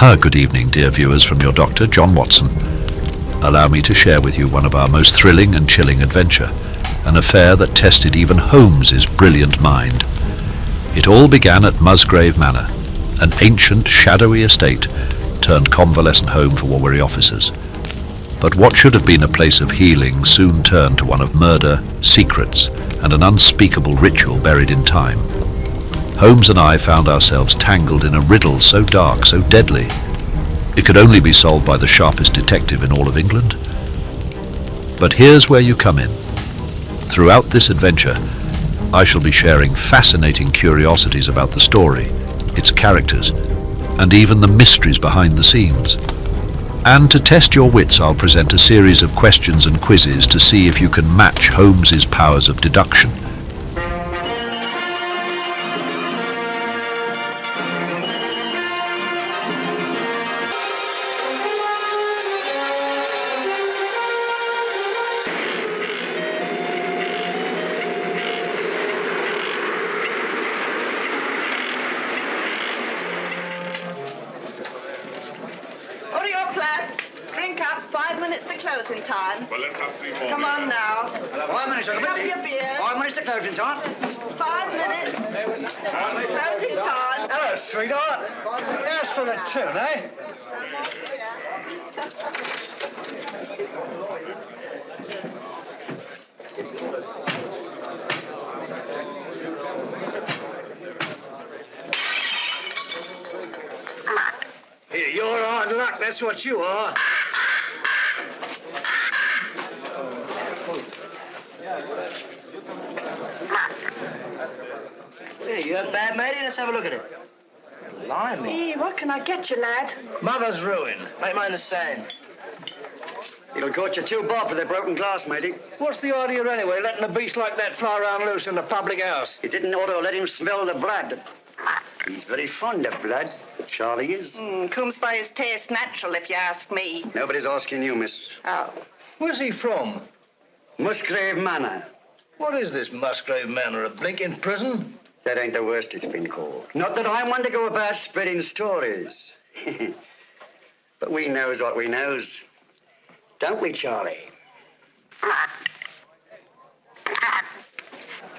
Good evening, dear viewers, from your doctor, John Watson. Allow me to share with you one of our most thrilling and chilling adventure, an affair that tested even Holmes's brilliant mind. It all began at Musgrave Manor, an ancient, shadowy estate turned convalescent home for war weary officers. But what should have been a place of healing soon turned to one of murder, secrets, and an unspeakable ritual buried in time. Holmes and I found ourselves tangled in a riddle so dark, so deadly. It could only be solved by the sharpest detective in all of England. But here's where you come in. Throughout this adventure, I shall be sharing fascinating curiosities about the story, its characters, and even the mysteries behind the scenes. And to test your wits, I'll present a series of questions and quizzes to see if you can match Holmes's powers of deduction. Closing time. Well, let's have 3 more. Come on now. 5 minutes, Have your beer. 5 minutes to closing time. 5 minutes. Closing time. Hello, sweetheart. As for the tune, eh? Here, you're hard luck, that's what you are. Hey, you have bad, matey? Let's have a look at it. Blimey. What can I get you, lad? Mother's ruin. Make mine the same. It'll cost you 2 bob for the broken glass, matey. What's the idea anyway, letting a beast like that fly around loose in the public house? You didn't ought to let him smell the blood. He's very fond of blood. Charlie is. Comes by his taste natural, if you ask me. Nobody's asking you, miss. Oh. Where's he from? Musgrave Manor. What is this Musgrave Manor, a blinking prison? That ain't the worst it's been called. Not that I want to go about spreading stories. But we knows what we knows. Don't we, Charlie?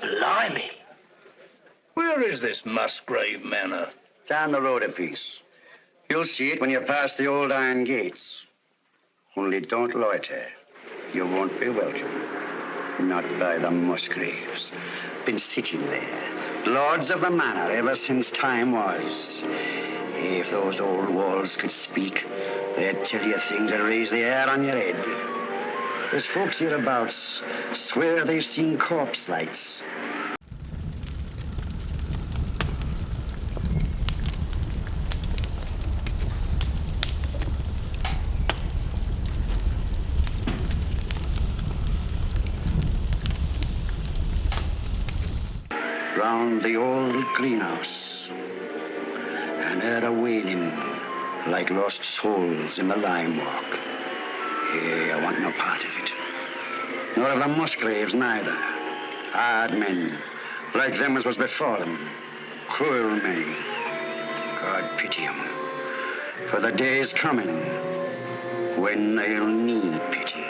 Blimey. Where is this Musgrave Manor? Down the road a piece. You'll see it when you pass the old iron gates. Only don't loiter. You won't be welcome. Not by the Musgraves. Been sitting there, lords of the manor ever since time was. If those old walls could speak, they'd tell you things that raise the hair on your head. There's folks hereabouts swear they've seen corpse lights. Round the old greenhouse, and heard a wailing like lost souls in the lime walk. Hey, I want no part of it. Nor of the Musgraves neither. Hard men, like them as was before them. Cruel men. God pity 'em. For the day's coming when they'll need pity.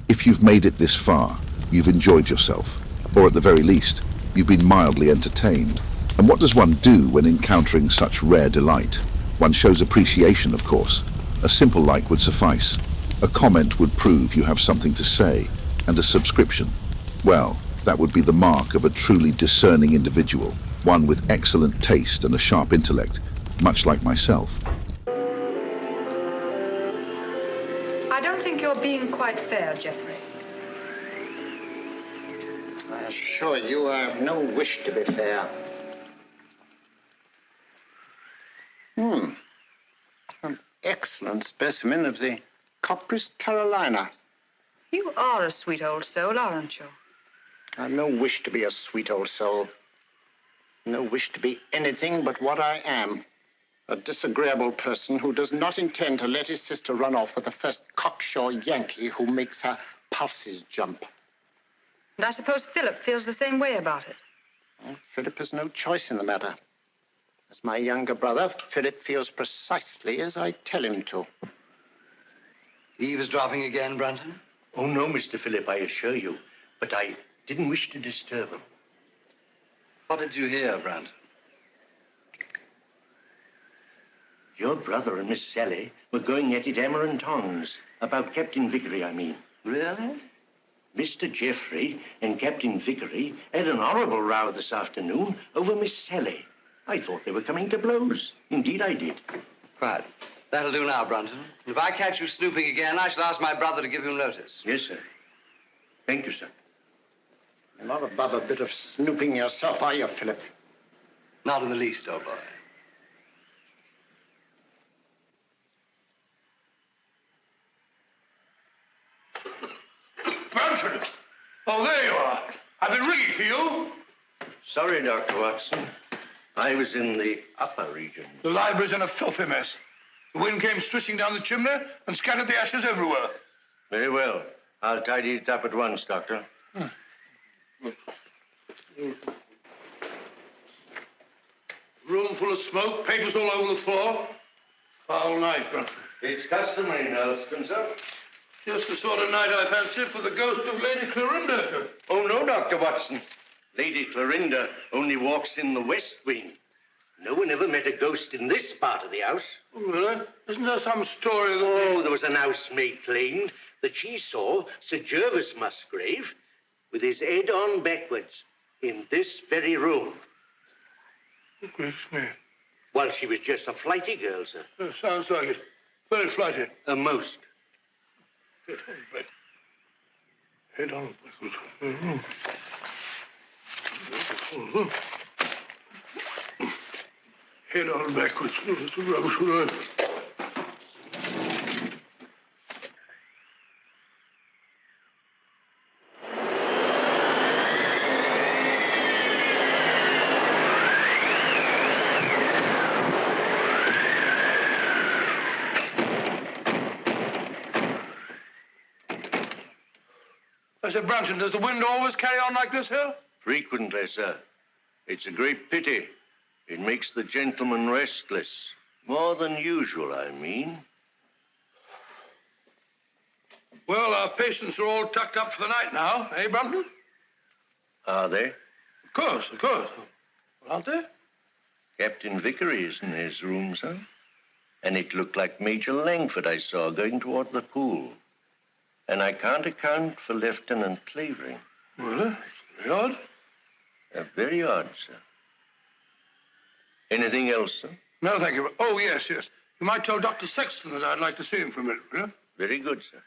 If you've made it this far, you've enjoyed yourself, or at the very least, you've been mildly entertained. And what does one do when encountering such rare delight? One shows appreciation, of course. A simple like would suffice. A comment would prove you have something to say, and a subscription, well, that would be the mark of a truly discerning individual, one with excellent taste and a sharp intellect, much like myself. I don't think you're being quite fair, Geoffrey. I assure you I have no wish to be fair. An excellent specimen of the Copris Carolina. You are a sweet old soul, aren't you? I've no wish to be a sweet old soul. No wish to be anything but what I am. A disagreeable person who does not intend to let his sister run off with the first cocksure Yankee who makes her pulses jump. And I suppose Philip feels the same way about it. Well, Philip has no choice in the matter. As my younger brother, Philip feels precisely as I tell him to. Eavesdropping again, Brunton? Oh, no, Mr. Philip, I assure you. But I didn't wish to disturb him. What did you hear, Brunton? Your brother and Miss Sally were going at it hammer and tongs. About Captain Vickery, I mean. Really? Mr. Geoffrey and Captain Vickery had an horrible row this afternoon over Miss Sally. I thought they were coming to blows. Indeed, I did. Right. That'll do now, Brunton. If I catch you snooping again, I shall ask my brother to give you notice. Yes, sir. Thank you, sir. You're not above a bit of snooping yourself, are you, Philip? Not in the least, old boy. Brunton! Oh, there you are. I've been ringing for you. Sorry, Dr. Watson. I was in the upper region. The library's in a filthy mess. The wind came swishing down the chimney and scattered the ashes everywhere. Very well. I'll tidy it up at once, Doctor. Room full of smoke, papers all over the floor. Foul night, Brunton. It's customary in Elston, sir. Just the sort of night I fancy for the ghost of Lady Clorinda. Oh, no, Dr. Watson. Lady Clorinda only walks in the west wing. No one ever met a ghost in this part of the house. Oh, really? Isn't there some story that... Oh, there was an housemaid claimed that she saw Sir Gervas Musgrave with his head on backwards in this very room. Gracious me. Well, she was just a flighty girl, sir. Sounds like it. Very flighty. Most. Head on back. Head on backwards. Head on backwards. It's a rubbish word. I said, Brunton, does the wind always carry on like this here? Frequently, sir. It's a great pity. It makes the gentleman restless. More than usual, I mean. Well, our patients are all tucked up for the night now, eh, Brunton? Are they? Of course, of course. Well, aren't they? Captain Vickery is in his room, sir. And it looked like Major Langford I saw going toward the pool. And I can't account for Lieutenant Clavering. Well, very odd. Very odd, sir. Anything else, sir? No, thank you. Oh, yes, yes. You might tell Dr. Sexton that I'd like to see him for a minute, will you? Very good, sir.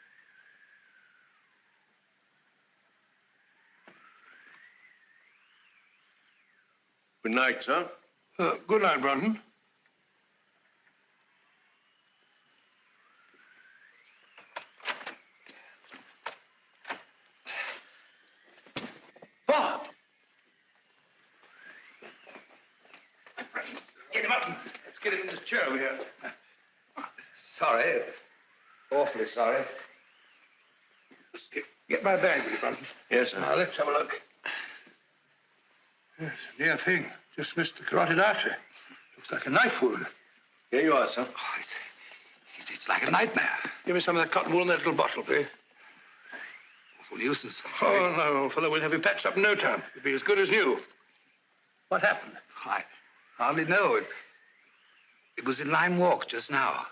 Good night, sir. Good night, Brunton. Bob! Get him up. Let's get him in this chair over here. Sorry. Awfully sorry. Get my bag, will you, Brunton? Yes, sir. Now, let's have a look. Yes, near thing. Just missed the carotid artery. Looks like a knife wound. Here you are, sir. Oh, it's like a nightmare. Give me some of that cotton wool in that little bottle, please. Awful nuisance. Oh, no, old fellow. We'll have you patched up in no time. You'll be as good as new. What happened? I hardly know. It was in Lime Walk just now.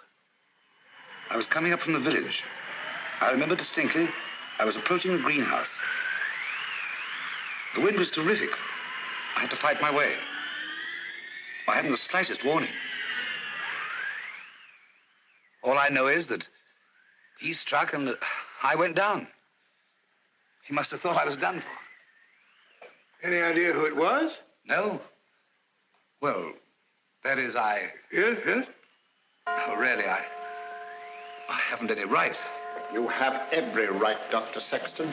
I was coming up from the village. I remember distinctly I was approaching the greenhouse. The wind was terrific. I had to fight my way. I hadn't the slightest warning. All I know is that he struck and I went down. He must have thought I was done for. Any idea who it was? No? Well, that is, Yes, yes. Oh, really, I haven't any right. You have every right, Dr. Sexton.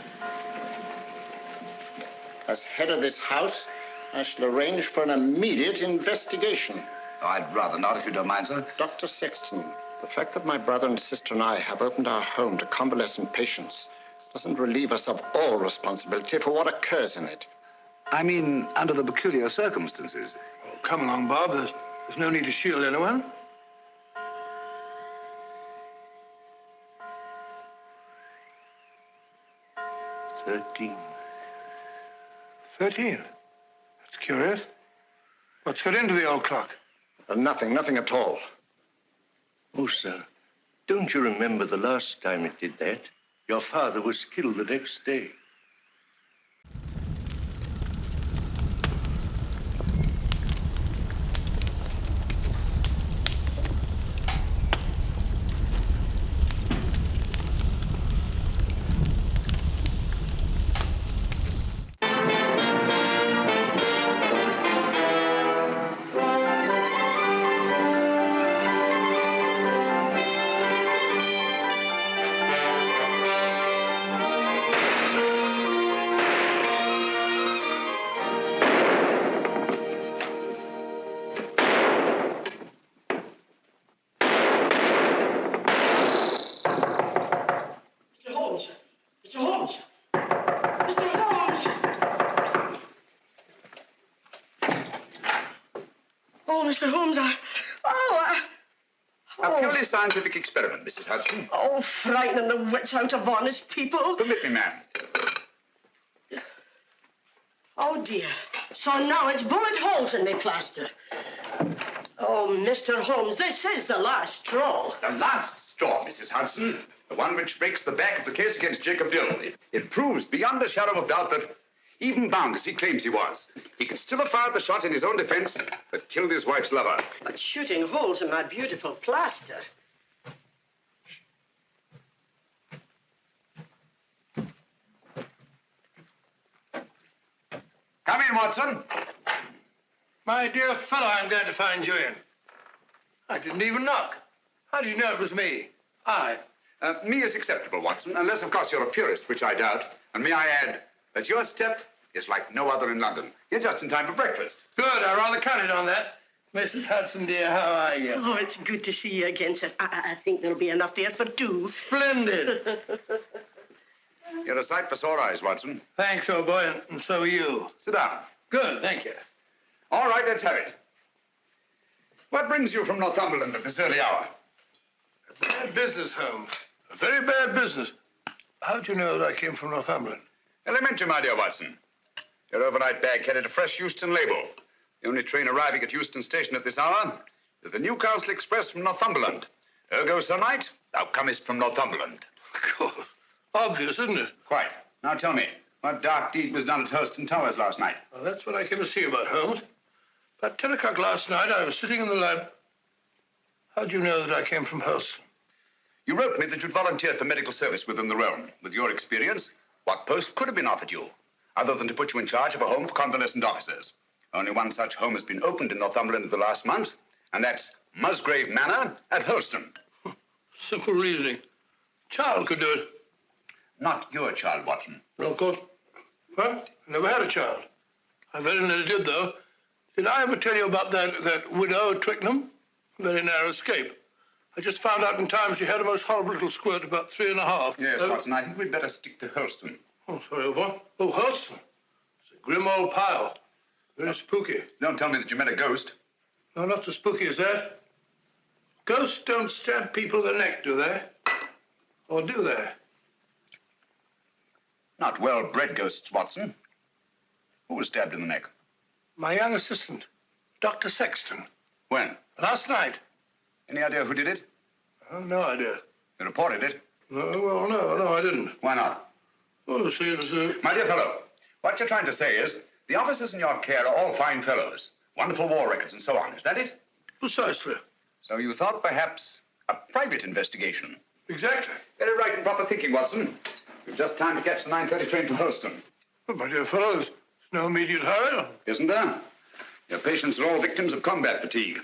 As head of this house, I shall arrange for an immediate investigation. Oh, I'd rather not, if you don't mind, sir. Dr. Sexton, the fact that my brother and sister and I have opened our home to convalescent patients doesn't relieve us of all responsibility for what occurs in it. I mean, under the peculiar circumstances. Oh, come along, Bob. There's no need to shield anyone. "13." 13. That's curious. What's got into the old clock? Nothing at all. Oh, sir, don't you remember the last time it did that? Your father was killed the next day. Mr. Holmes, A purely scientific experiment, Mrs. Hudson. Oh, frightening the wits out of honest people. Permit me, ma'am. Oh, dear. So now it's bullet holes in me plaster. Oh, Mr. Holmes, this is the last straw. The last straw, Mrs. Hudson. The one which breaks the back of the case against Jacob Dill. It proves beyond a shadow of doubt that, even bound as he claims he was, he could still have fired the shot in his own defense that killed his wife's lover. But shooting holes in my beautiful plaster. Come in, Watson. My dear fellow, I'm glad to find you in. I didn't even knock. How did you know it was me? Me is acceptable, Watson, unless, of course, you're a purist, which I doubt. And may I add that your step is like no other in London. You're just in time for breakfast. Good, I rather counted on that. Mrs. Hudson, dear, how are you? Oh, it's good to see you again, sir. I think there'll be enough there for two. Splendid. You're a sight for sore eyes, Watson. Thanks, old boy, and so are you. Sit down. Good, thank you. All right, let's have it. What brings you from Northumberland at this early hour? A bad business, Holmes. A very bad business. How'd you know that I came from Northumberland? Elementary, my dear Watson. Your overnight bag carried a fresh Euston label. The only train arriving at Euston Station at this hour is the Newcastle Express from Northumberland. Ergo, Sir Knight, thou comest from Northumberland. Of course. Obvious, isn't it? Quite. Now tell me, what dark deed was done at Hurston Towers last night? Well, that's what I came to see about, Holmes. About 10 o'clock last night, I was sitting in the lab. How'd you know that I came from Hurston? You wrote me that you'd volunteered for medical service within the realm. With your experience, what post could have been offered you, other than to put you in charge of a home for convalescent officers? Only one such home has been opened in Northumberland in the last month, and that's Musgrave Manor at Hurston. Simple reasoning. Child could do it. Not your child, Watson. No, of course. Well, I never had a child. I very nearly did, though. Did I ever tell you about that widow at Twickenham? Very narrow escape. I just found out in time she had a most horrible little squirt, about 3.5. Yes, Watson, I think we'd better stick to Hurston. Oh, sorry, old boy. Oh, Hurston. It's a grim old pile. Very spooky. Don't tell me that you met a ghost. No, not so spooky as that. Ghosts don't stab people in the neck, do they? Or do they? Not well-bred ghosts, Watson. Who was stabbed in the neck? My young assistant, Dr. Sexton. When? Last night. Any idea who did it? Oh, no idea. You reported it? No, I didn't. Why not? Oh, see, it was, My dear fellow, what you're trying to say is the officers in your care are all fine fellows, wonderful war records and so on. Is that it? Precisely. So you thought perhaps a private investigation? Exactly. Very right and proper thinking, Watson. You've just time to catch the 9:30 train to Holston. But, my dear fellow, there's No immediate hurry. Isn't there? Your patients are all victims of combat fatigue.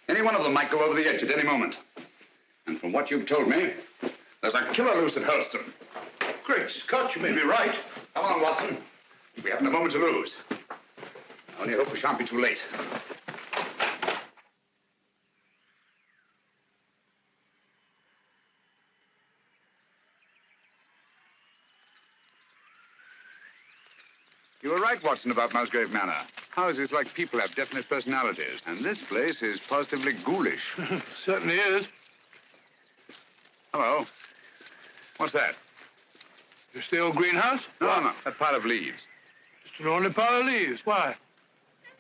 Any one of them might go over the edge at any moment. And from what you've told me, there's a killer loose at Hurlstone. Great Scott, you may be right. Come on, Watson. We haven't a moment to lose. I only hope we shan't be too late. You were right, Watson, about Musgrave Manor. Houses like people have definite personalities, and this place is positively ghoulish. Certainly is. Hello. What's that? Just the old greenhouse? No, that pile of leaves. Just an ordinary pile of leaves. Why?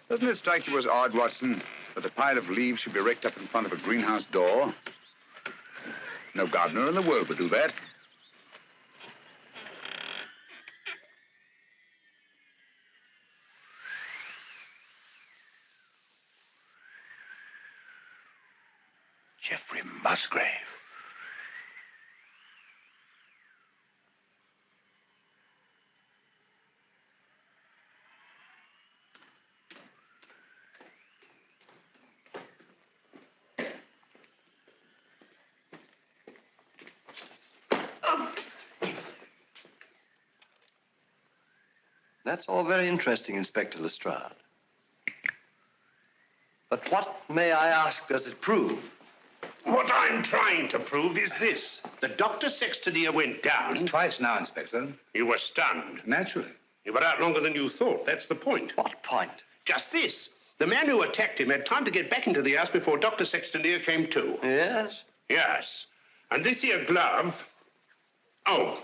Doesn't it strike you as odd, Watson, that a pile of leaves should be raked up in front of a greenhouse door? No gardener in the world would do that. Geoffrey Musgrave. That's all very interesting, Inspector Lestrade. But what, may I ask, does it prove? What I'm trying to prove is this. The Dr. Sexton went down. Twice now, Inspector. You were stunned. Naturally. You were out longer than you thought. That's the point. What point? Just this. The man who attacked him had time to get back into the house before Dr. Sexton came to. Yes? Yes. And this here glove... Oh.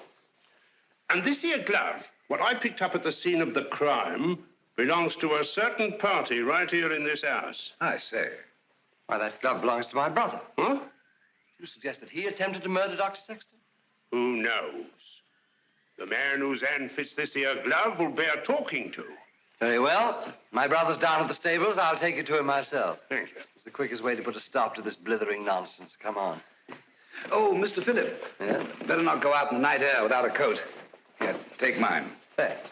And this here glove, what I picked up at the scene of the crime, belongs to a certain party right here in this house. I say. Why, that glove belongs to my brother. Huh? You suggest that he attempted to murder Dr. Sexton? Who knows? The man whose hand fits this here glove will bear talking to. Very well. My brother's down at the stables. I'll take you to him myself. Thank you. It's the quickest way to put a stop to this blithering nonsense. Come on. Oh, Mr. Phillip. Yeah? Better not go out in the night air without a coat. Here, take mine. Thanks.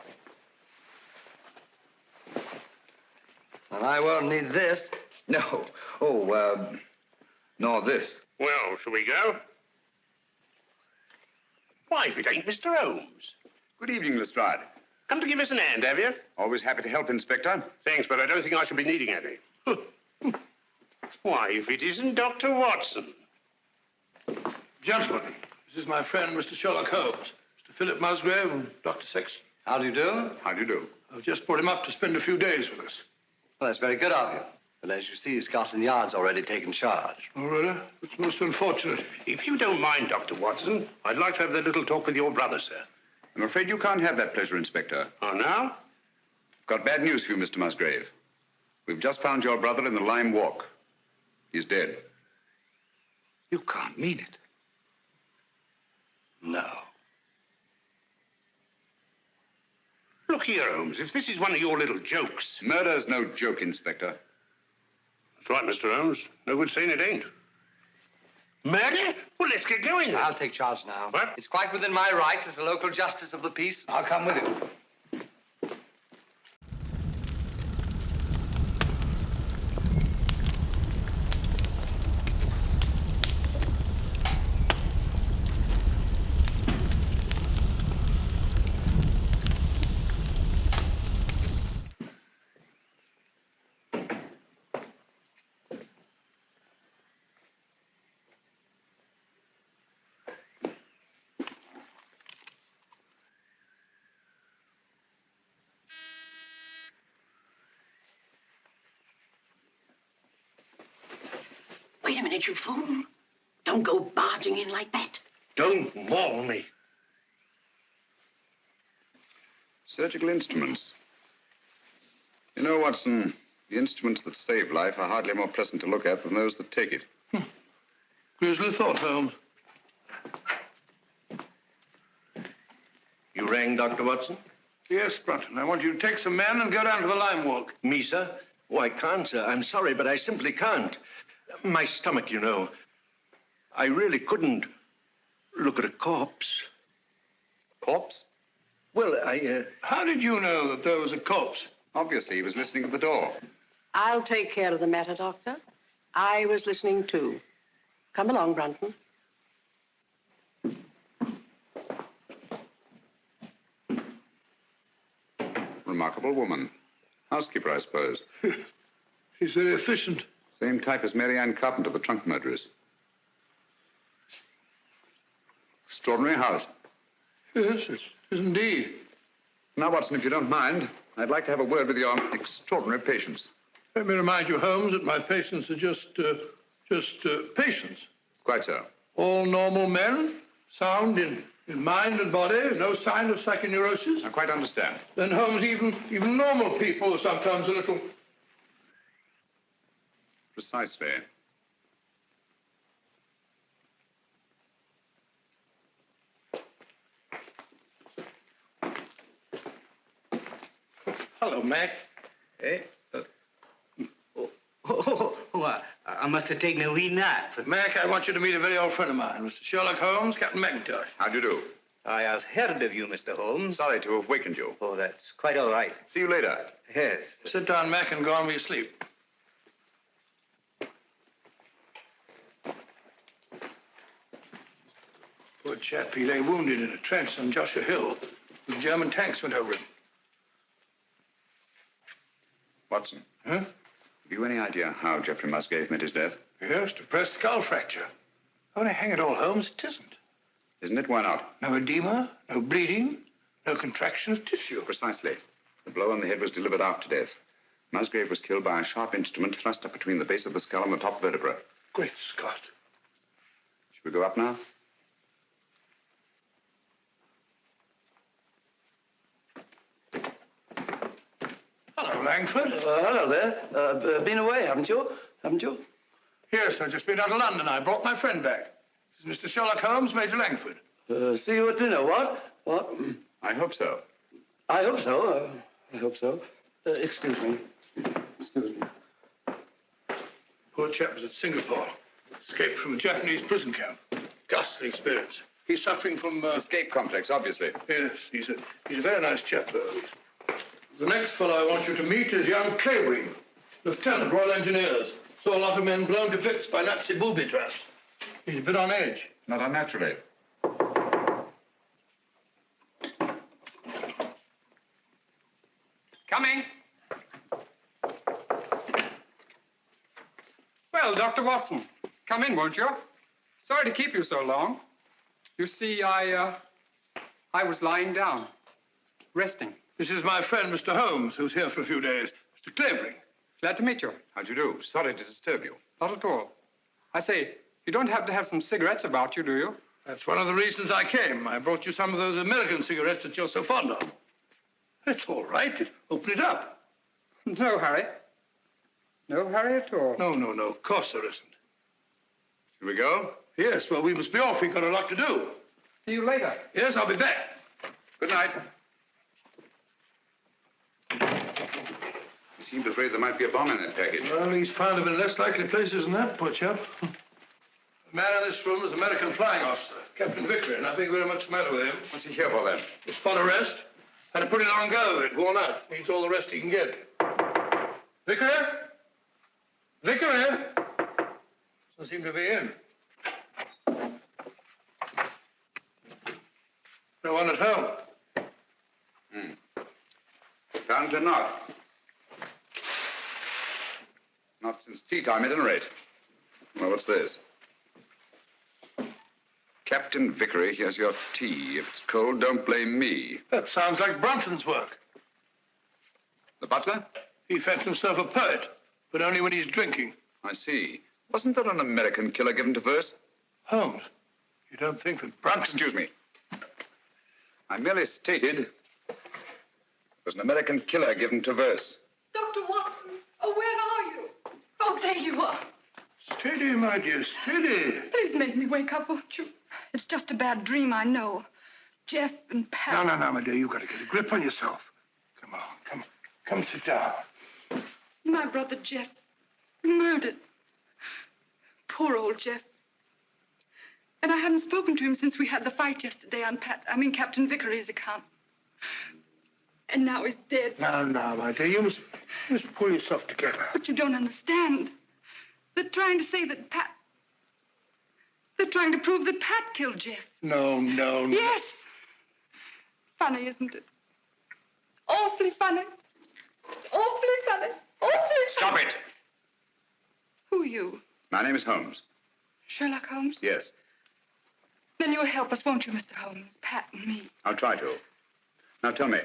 And I won't need this. No. Oh, nor this. Well, shall we go? Why, if it ain't Mr. Holmes. Good evening, Lestrade. Come to give us an hand, have you? Always happy to help, Inspector. Thanks, but I don't think I shall be needing any. Why, if it isn't Dr. Watson. Gentlemen, this is my friend, Mr. Sherlock Holmes. Mr. Philip Musgrave and Dr. Sexton. How do you do? How do you do? I've just brought him up to spend a few days with us. Well, that's very good of you. But as you see, Scotland Yard's already taken charge. Oh, really? It's most unfortunate. If you don't mind, Dr. Watson, I'd like to have that little talk with your brother, sir. I'm afraid you can't have that pleasure, Inspector. Oh, now? Got bad news for you, Mr. Musgrave. We've just found your brother in the Lime Walk. He's dead. You can't mean it. No. Look here, Holmes, if this is one of your little jokes... Murder's no joke, Inspector. That's right, Mr. Holmes. No good saying it ain't. Murder? Well, let's get going then. I'll take charge now. What? It's quite within my rights as a local justice of the peace. I'll come with you. Wait a minute, you fool. Don't go barging in like that. Don't maul me. Surgical instruments. You know, Watson, the instruments that save life are hardly more pleasant to look at than those that take it. Grisly thought, Holmes. You rang, Dr. Watson? Yes, Brunton. I want you to take some men and go down to the Lime Walk. Me, sir? Oh, I can't, sir. I'm sorry, but I simply can't. My stomach, you know. I really couldn't look at a corpse. Corpse? Well, How did you know that there was a corpse? Obviously, he was listening at the door. I'll take care of the matter, Doctor. I was listening, too. Come along, Brunton. Remarkable woman. Housekeeper, I suppose. She's very efficient. Same type as Mary Ann Carpenter, the trunk murderess. Extraordinary house. Yes, it is indeed. Now, Watson, if you don't mind, I'd like to have a word with your extraordinary patients. Let me remind you, Holmes, that my patients are just patients. Quite so. All normal men, sound in mind and body, no sign of psychoneurosis. I quite understand. Then, Holmes, even normal people are sometimes a little... Precisely. Hello, Mac. Eh? I must have taken a wee nap. Mac, I want you to meet a very old friend of mine, Mr. Sherlock Holmes, Captain McIntosh. How do you do? I have heard of you, Mr. Holmes. Sorry to have wakened you. Oh, that's quite all right. See you later. Yes. Sit down, Mac, and go on with your sleep. Poor chap, he lay wounded in a trench on Joshua Hill. The German tanks went over him. Watson. Huh? Have you any idea how Geoffrey Musgrave met his death? Yes, depressed skull fracture. Only hang it all, Holmes, it isn't. Isn't it? Why not? No edema, no bleeding, no contraction of tissue. Precisely. The blow on the head was delivered after death. Musgrave was killed by a sharp instrument thrust up between the base of the skull and the top vertebra. Great Scott. Shall we go up now? Hello, Langford. hello there. Been away, haven't you? Haven't you? Yes, I've just been out of London. I brought my friend back. This is Mr. Sherlock Holmes, Major Langford. See you at dinner, what? What? I hope so. I hope so. I hope so. Excuse me. Excuse me. Poor chap was at Singapore. Escaped from a Japanese prison camp. Ghastly experience. He's suffering from... Escape complex, obviously. Yes, he's a very nice chap, though. The next fellow I want you to meet is young Clavering, Lieutenant, Royal Engineers. Saw a lot of men blown to bits by Nazi booby traps. He's a bit on edge. Not unnaturally. Coming. Well, Dr. Watson, come in, won't you? Sorry to keep you so long. You see, I was lying down, resting. This is my friend, Mr. Holmes, who's here for a few days. Mr. Clavering. Glad to meet you. How do you do? Sorry to disturb you. Not at all. I say, you don't have to have some cigarettes about you, do you? That's one of the reasons I came. I brought you some of those American cigarettes that you're so fond of. It's all right. Open it up. No hurry. No hurry at all. No. Of course there isn't. Shall we go? Yes, well, we must be off. We've got a lot to do. See you later. Yes, I'll be back. Good night. He seemed afraid there might be a bomb in that package. Well, he's found him in less likely places than that, poor chap. The man in this room is an American flying officer, Captain Vickery. Nothing very much the matter with him. What's he here for, then? A spot arrest. Had a pretty long go of it, worn out. Needs all the rest he can get. Vickery? Vickery? Doesn't seem to be in. No one at home. Found to not. Not since tea time, at any rate. Well, what's this? Captain Vickery, here's your tea. If it's cold, don't blame me. That sounds like Brunton's work. The butler? He fancies himself a poet, but only when he's drinking. I see. Wasn't there an American killer given to verse? Holmes, you don't think that Brunton... Excuse me. I merely stated there was an American killer given to verse. Dr. Watson, oh, where are you? Oh, there you are. Steady, my dear, steady. Please make me wake up, won't you? It's just a bad dream, I know. Jeff and Pat... No, my dear, you've got to get a grip on yourself. Come on, come sit down. My brother Jeff, murdered. Poor old Jeff. And I hadn't spoken to him since we had the fight yesterday on Captain Vickery's account. And now he's dead. Now, my dear, you must pull yourself together. But you don't understand. They're trying to say that Pat... They're trying to prove that Pat killed Jeff. No. Yes. Funny, isn't it? Awfully funny. Awfully funny. Awfully funny. Stop it! Who are you? My name is Holmes. Sherlock Holmes? Yes. Then you'll help us, won't you, Mr. Holmes? Pat and me. I'll try to. Now tell me,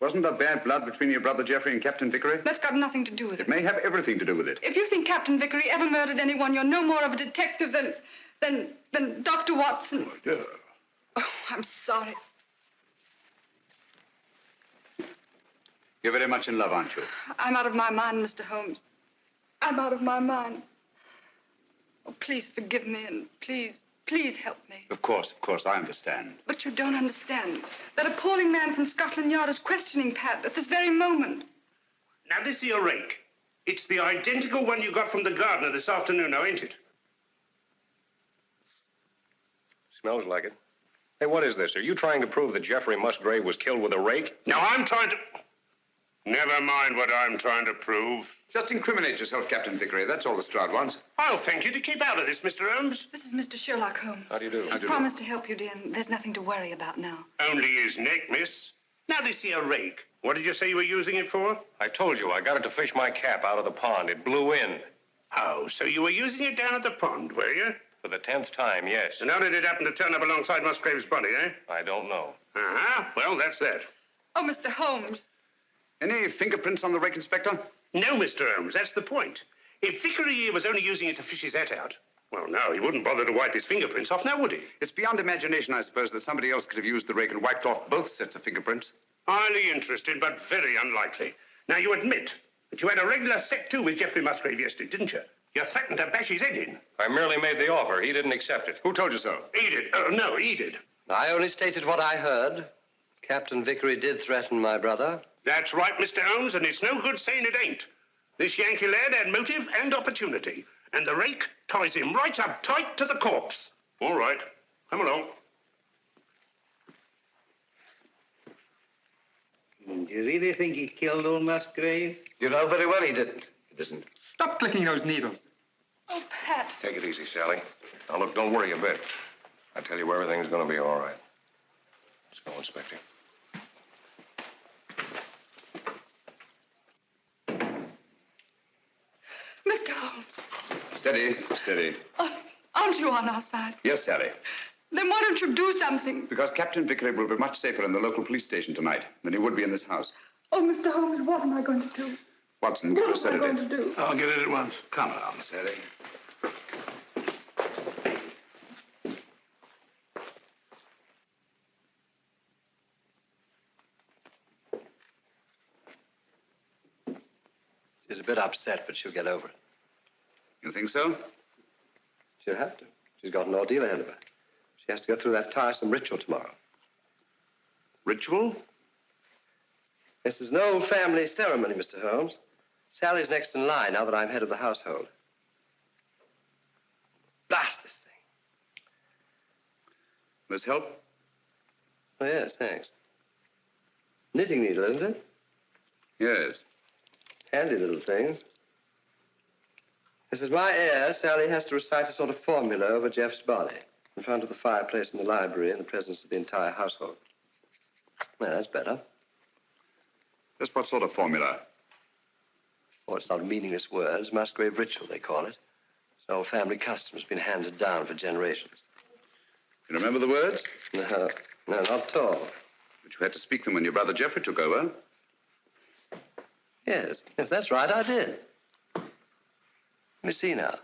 wasn't there bad blood between your brother Geoffrey and Captain Vickery? That's got nothing to do with It it. may have everything to do with it. If you think Captain Vickery ever murdered anyone, you're no more of a detective than Dr. Watson. Oh, dear. Oh, I'm sorry. You're very much in love, aren't you? I'm out of my mind, Mr. Holmes. I'm out of my mind. Oh, please forgive me and please help me. Of course, I understand. But you don't understand. That appalling man from Scotland Yard is questioning Pat at this very moment. Now, this here rake, it's the identical one you got from the gardener this afternoon, now, ain't it? Smells like it. Hey, what is this? Are you trying to prove that Geoffrey Musgrave was killed with a rake? Now, I'm trying to... Never mind what I'm trying to prove. Just incriminate yourself, Captain Vickery. That's all the Stroud wants. I'll thank you to keep out of this, Mr. Holmes. This is Mr. Sherlock Holmes. How do you do? He's promised to help you, dear, and there's nothing to worry about now. Only his neck, miss. Now, this here rake, what did you say you were using it for? I told you, I got it to fish my cap out of the pond. It blew in. Oh, so you were using it down at the pond, were you? For the 10th time, yes. And how did it happen to turn up alongside Musgrave's body, eh? I don't know. Uh-huh. Well, that's that. Oh, Mr. Holmes. Any fingerprints on the rake, Inspector? No, Mr. Holmes, that's the point. If Vickery here was only using it to fish his hat out, well, no, he wouldn't bother to wipe his fingerprints off, now would he? It's beyond imagination, I suppose, that somebody else could have used the rake and wiped off both sets of fingerprints. Highly interested, but very unlikely. Now, you admit that you had a regular set to with Geoffrey Musgrave yesterday, didn't you? You threatened to bash his head in. I merely made the offer. He didn't accept it. Who told you so? He did. No, he did. I only stated what I heard. Captain Vickery did threaten my brother. That's right, Mr. Holmes, and it's no good saying it ain't. This Yankee lad had motive and opportunity, and the rake ties him right up tight to the corpse. All right, come along. Do you really think he killed old Musgrave? You know very well he didn't. He doesn't. Stop clicking those needles. Oh, Pat. Take it easy, Sally. Now, look, don't worry a bit. I tell you, everything's going to be all right. Let's go, Inspector. Mr. Holmes. Steady. Aren't you on our side? Yes, Sally. Then why don't you do something? Because Captain Vickery will be much safer in the local police station tonight than he would be in this house. Oh, Mr. Holmes, what am I going to do? Watson, get a What am I going to sedative. do? I'll get it at once. Come along, Sally. She's a bit upset, but she'll get over it. You think so? She'll have to. She's got an ordeal ahead of her. She has to go through that tiresome ritual tomorrow. Ritual? This is an old family ceremony, Mr. Holmes. Sally's next in line now that I'm head of the household. Blast this thing. This help? Oh, yes, thanks. Knitting needle, isn't it? Yes. Handy little things. This is my heir. Sally has to recite a sort of formula over Jeff's body in front of the fireplace in the library in the presence of the entire household. Well, that's better. Just what sort of formula? Oh, it's not meaningless words. Musgrave Ritual, they call it. It's an old family custom. It's been handed down for generations. You remember the words? No, not at all. But you had to speak them when your brother Geoffrey took over. Yes, that's right, I did. Let me see now.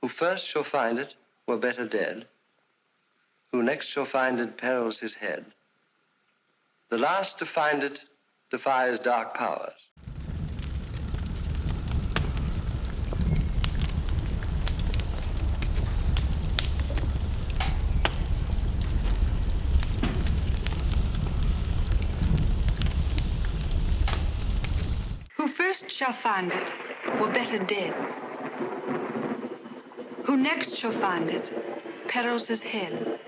Who first shall find it were better dead. Who next shall find it perils his head. The last to find it defies dark powers. Who first shall find it were better dead. Who next shall find it perils his head.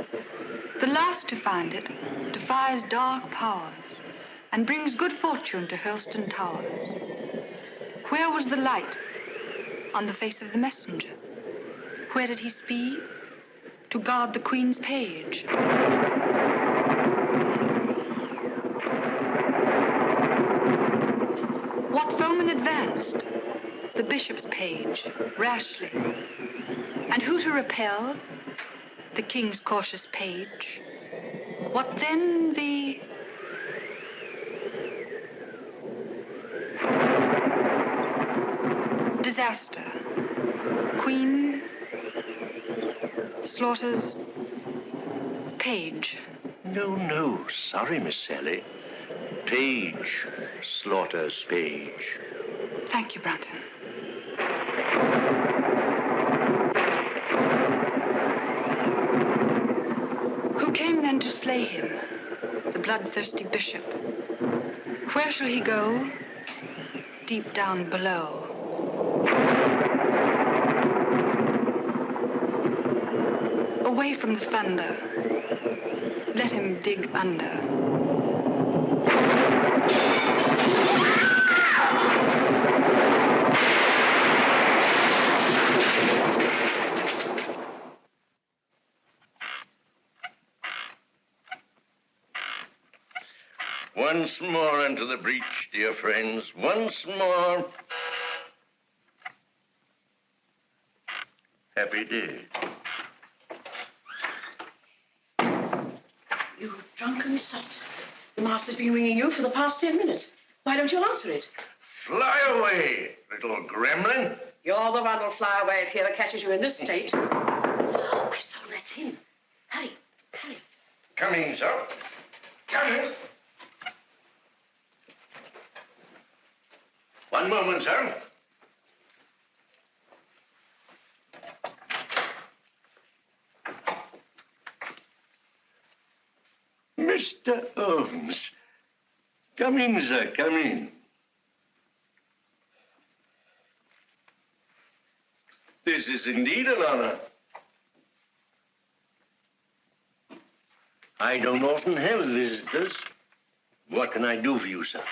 The last to find it defies dark powers. and brings good fortune to Hurlstone Towers. Where was the light? On the face of the messenger. Where did he speed? To guard the Queen's page. What foeman advanced? The bishop's page, rashly. And who to repel? The king's cautious page. What then the... disaster. Queen slaughters page. No, sorry, Miss Sally. Page slaughters page. Thank you, Brunton. Who came then to slay him? The bloodthirsty bishop. Where shall he go? Deep down below. Away from the thunder. Let him dig under. Once more into the breach, dear friends. Once more. Happy day. You drunken sot. The master's been ringing you for the past 10 minutes. Why don't you answer it? Fly away, little gremlin. You're the one who'll fly away if he ever catches you in this state. Oh, my soul, that's him. Hurry. Come in, sir. Come in. One moment, sir. Mr. Holmes. Come in, sir, come in. This is indeed an honor. I don't often have visitors. What can I do for you, sir?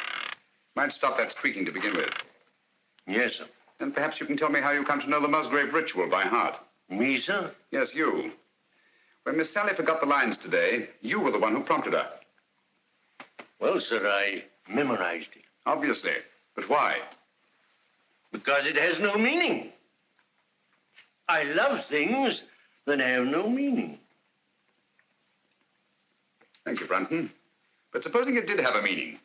Might stop that squeaking to begin with. Yes, sir. Then perhaps you can tell me how you come to know the Musgrave Ritual by heart. Me, sir? Yes, you. When Miss Sally forgot the lines today, you were the one who prompted her. Well, sir, I memorized it. Obviously. But why? Because it has no meaning. I love things that have no meaning. Thank you, Brunton. But supposing it did have a meaning,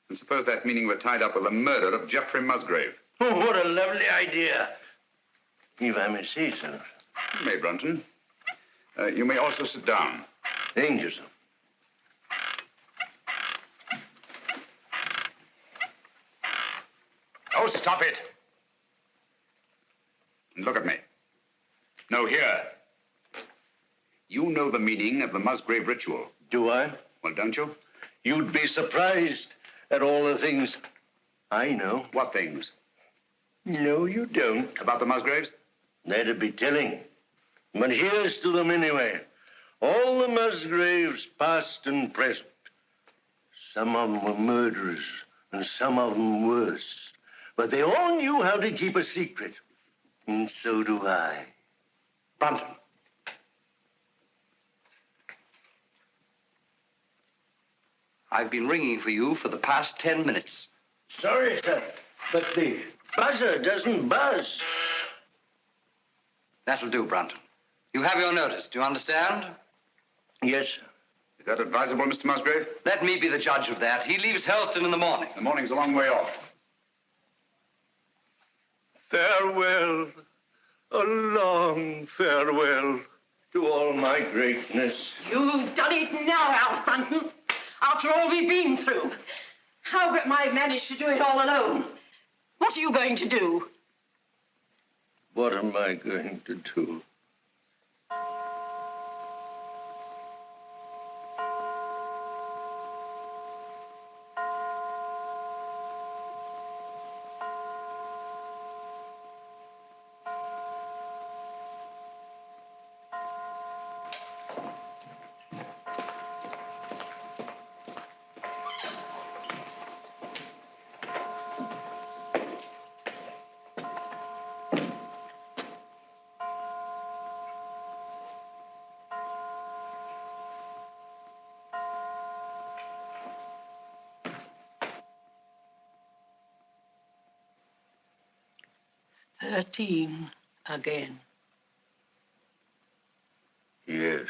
and suppose that meaning were tied up with the murder of Geoffrey Musgrave. Oh, what a lovely idea. If I may say so. You may, Brunton. You may also sit down. Thank you, sir. Oh, stop it. And look at me. No, here. You know the meaning of the Musgrave Ritual. Do I? Well, don't you? You'd be surprised at all the things I know. What things? No, you don't. About the Musgraves? That'd be telling. But here's to them anyway. All the Musgraves, past and present. Some of them were murderers, and some of them worse. But they all knew how to keep a secret. And so do I. Brunton. I've been ringing for you for the past 10 minutes. Sorry, sir, but the buzzer doesn't buzz. That'll do, Brunton. You have your notice. Do you understand? Yes, sir. Is that advisable, Mr. Musgrave? Let me be the judge of that. He leaves Hurlstone in the morning. The morning's a long way off. Farewell, a long farewell to all my greatness. You've done it now, Alf Brunton. After all we've been through. How am I managed to do it all alone? What are you going to do? What am I going to do? 13 again. Yes.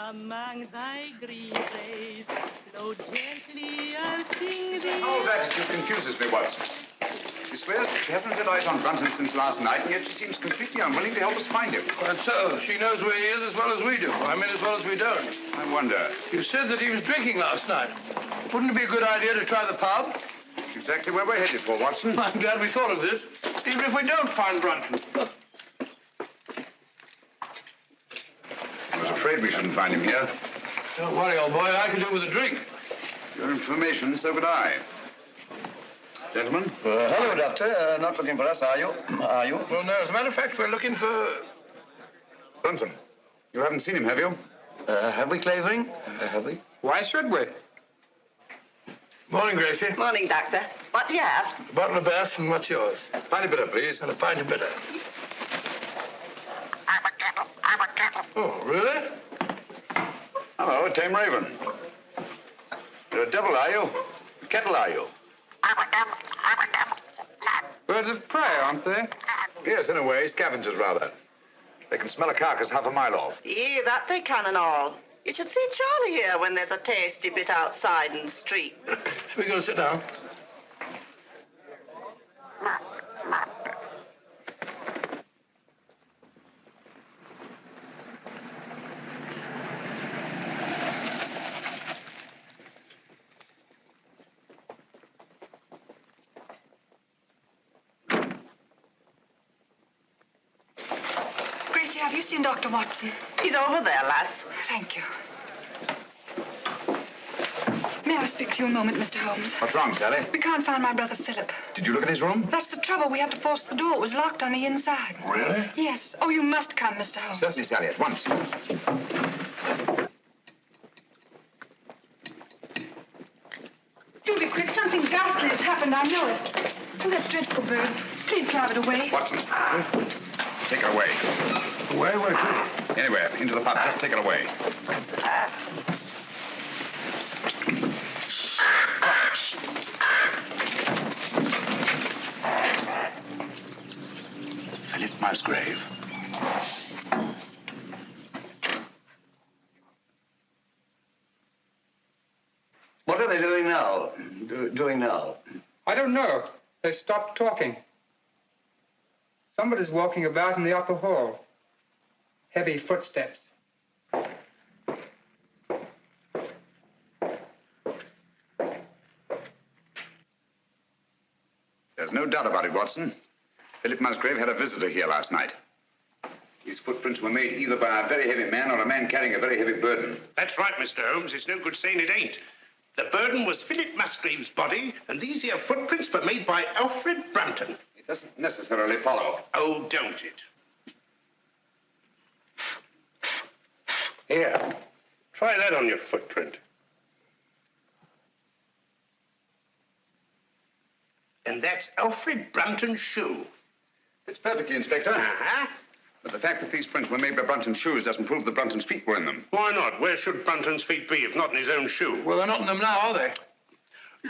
Among thy green days, flow gently, I'll sing Mrs. thee. Hall's attitude confuses me, Watson. She swears that she hasn't set eyes on Brunton since last night, and yet she seems completely unwilling to help us find him. That's so. She knows where he is as well as we do. I mean, as well as we don't. I wonder. You said that he was drinking last night. Wouldn't it be a good idea to try the pub? Exactly where we're headed for, Watson. I'm glad we thought of this. Even if we don't find Brunton. I was afraid we shouldn't find him here. Don't worry, old boy. I could do with a drink. Your information, so could I. Gentlemen? Hello, Doctor. Not looking for us, are you? Are you? Well, no. As a matter of fact, we're looking for... Brunton. You haven't seen him, have you? Have we, Clavering? Have we? Why should we? Morning, Gracie. Morning, Doctor. What do you have? A bottle of Bass, and what's yours? Pint of bitter, please. And a pint of bitter. Oh, really? Hello, a tame raven. You're a devil, are you? A kettle, are you? Birds of prey, aren't they? Yes, in a way. Scavengers, rather. They can smell a carcass half a mile off. Yeah, that they can and all. You should see Charlie here when there's a tasty bit outside in the street. Shall we go sit down? Gracie, have you seen Dr. Watson? He's over there, lass. Thank you. May I speak to you a moment, Mr. Holmes? What's wrong, Sally? We can't find my brother Philip. Did you look in his room? That's the trouble. We had to force the door. It was locked on the inside. Really? Yes. Oh, you must come, Mr. Holmes. Certainly, Sally, at once. Do be quick. Something ghastly has happened. I know it. Oh, that dreadful bird. Please drive it away. Watson. Take it away. Away? Where to? Anywhere. Into the pub. Just take it away. Philip Musgrave. What are they doing now? Doing now? I don't know. They stopped talking. Somebody's walking about in the upper hall. Heavy footsteps. There's no doubt about it, Watson. Philip Musgrave had a visitor here last night. His footprints were made either by a very heavy man or a man carrying a very heavy burden. That's right, Mr. Holmes. It's no good saying it ain't. The burden was Philip Musgrave's body, and these here footprints were made by Alfred Brunton. It doesn't necessarily follow. Oh, don't it? Here. Try that on your footprint. And that's Alfred Brunton's shoe. It's perfectly, Inspector. Uh-huh. But the fact that these prints were made by Brunton's shoes doesn't prove that Brunton's feet were in them. Why not? Where should Brunton's feet be if not in his own shoe? Well, they're not in them now, are they?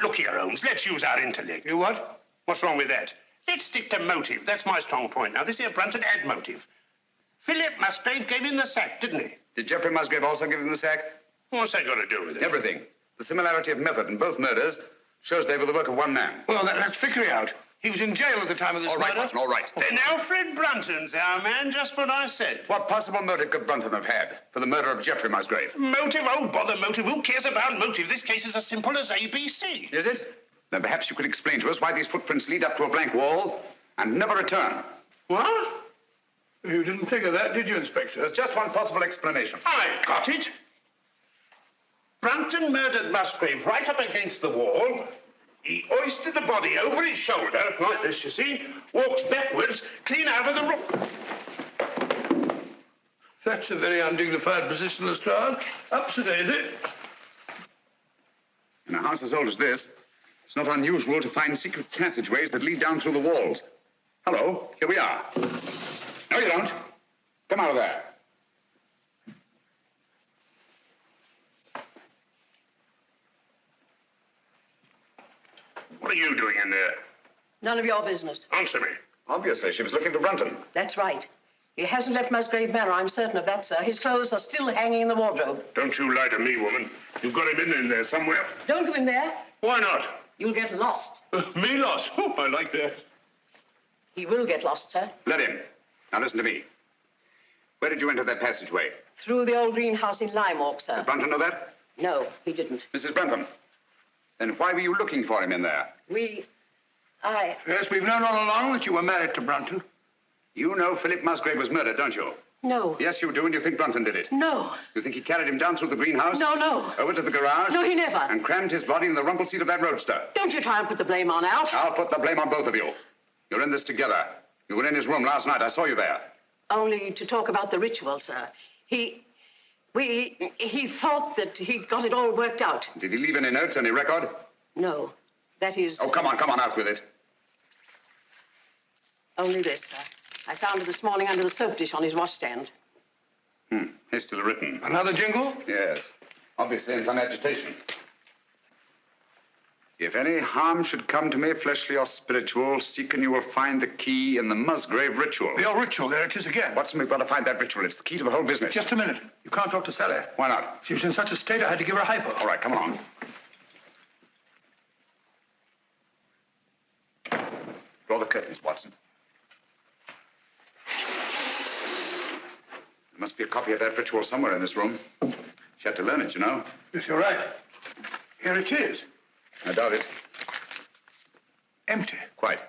Look here, Holmes. Let's use our intellect. You what? What's wrong with that? Let's stick to motive. That's my strong point. Now, this here Brunton had motive. Philip Musgrave gave him the sack, didn't he? Did Geoffrey Musgrave also give him the sack? What's that got to do with it? Everything. The similarity of method in both murders shows they were the work of one man. Well, that's Vickery out. He was in jail at the time of this All right, murder. Watson, all right. Then Alfred Brunton's our man, just what I said. What possible motive could Brunton have had for the murder of Geoffrey Musgrave? Motive? Oh, bother motive. Who cares about motive? This case is as simple as ABC. Is it? Then perhaps you could explain to us why these footprints lead up to a blank wall and never return. What? You didn't think of that, did you, Inspector? There's just one possible explanation. I've got it. Brunton murdered Musgrave right up against the wall. He hoisted the body over his shoulder, like this, you see, walks backwards, clean out of the room. That's a very undignified position, Lestrade. Up to daisy. In a house as old as this, it's not unusual to find secret passageways that lead down through the walls. Hello, here we are. No, you don't. Come out of there. What are you doing in there? None of your business. Answer me. Obviously, she was looking for Brunton. That's right. He hasn't left Musgrave Manor, I'm certain of that, sir. His clothes are still hanging in the wardrobe. Don't you lie to me, woman. You've got him in there somewhere. Don't go in there. Why not? You'll get lost. Me lost? Oh, I like that. He will get lost, sir. Let him. Now listen to me. Where did you enter that passageway? Through the old greenhouse in Lime Walk, sir. Did Brunton know that? No, he didn't. Mrs. Brunton, then why were you looking for him in there? Yes, we've known all along that you were married to Brunton. You know Philip Musgrave was murdered, don't you? No. Yes, you do, and you think Brunton did it? No. You think he carried him down through the greenhouse? No. Over to the garage? No, he never. And crammed his body in the rumble seat of that roadster? Don't you try and put the blame on Alf. I'll put the blame on both of you. You're in this together. You were in his room last night. I saw you there. Only to talk about the ritual, sir. He thought that he'd got it all worked out. Did he leave any notes, any record? No. That is... Oh, come on, out with it. Only this, sir. I found it this morning under the soap dish on his washstand. Hastily written. Another jingle? Yes. Obviously in some agitation. If any harm should come to me, fleshly or spiritual, seek and you will find the key in the Musgrave Ritual. The old ritual, there it is again. Watson, we've got to find that ritual. It's the key to the whole business. Just a minute. You can't talk to Sally. Why not? She was in such a state I had to give her a hypo. All right, come on. Draw the curtains, Watson. There must be a copy of that ritual somewhere in this room. She had to learn it, you know. Yes, you're right. Here it is. I doubt it. Empty. Quite.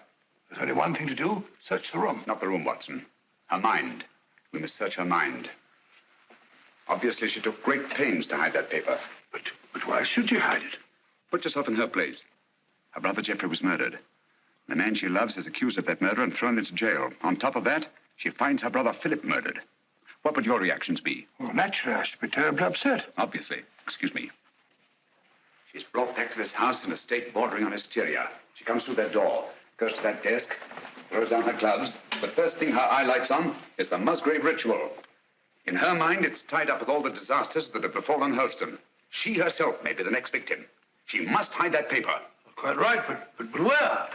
There's only one thing to do. Search the room. Not the room, Watson. Her mind. We must search her mind. Obviously, she took great pains to hide that paper. But why should she hide it? Put yourself in her place. Her brother Geoffrey was murdered. The man she loves is accused of that murder and thrown into jail. On top of that, she finds her brother Philip murdered. What would your reactions be? Well, naturally, I should be terribly upset. Obviously. Excuse me. She's brought back to this house in a state bordering on hysteria. She comes through that door, goes to that desk, throws down her gloves. The first thing her eye lights on is the Musgrave Ritual. In her mind, it's tied up with all the disasters that have befallen Hurlstone. She herself may be the next victim. She must hide that paper. Quite right, but where?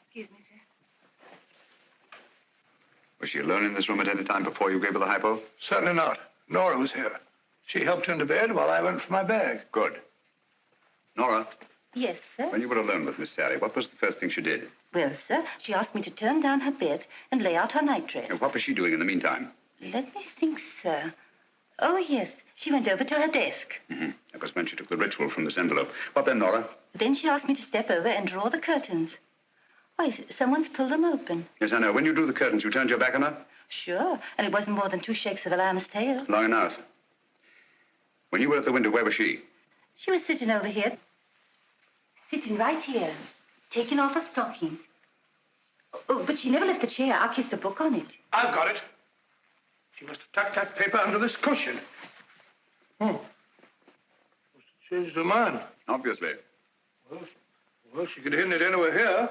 Excuse me, sir. Was she alone in this room at any time before you gave her the hypo? Certainly not. Nora was here. She helped into bed while I went for my bag. Good. Nora, Yes, sir. when you were alone with Miss Sally, what was the first thing she did? Well, sir, she asked me to turn down her bed and lay out her nightdress. And what was she doing in the meantime? Let me think, sir. Oh, yes. She went over to her desk. That was when she took the ritual from this envelope. What then, Nora? Then she asked me to step over and draw the curtains. Why, someone's pulled them open. Yes, I know. When you drew the curtains, you turned your back on her? Sure, and it wasn't more than 2 shakes of a lamb's tail. Long enough. When you were at the window, where was she? She was sitting over here. Sitting right here, taking off her stockings. Oh, but she never left the chair. I kissed the book on it. I've got it. She must have tucked that paper under this cushion. Must have changed her mind. Obviously. Well, she could have hidden it anywhere here.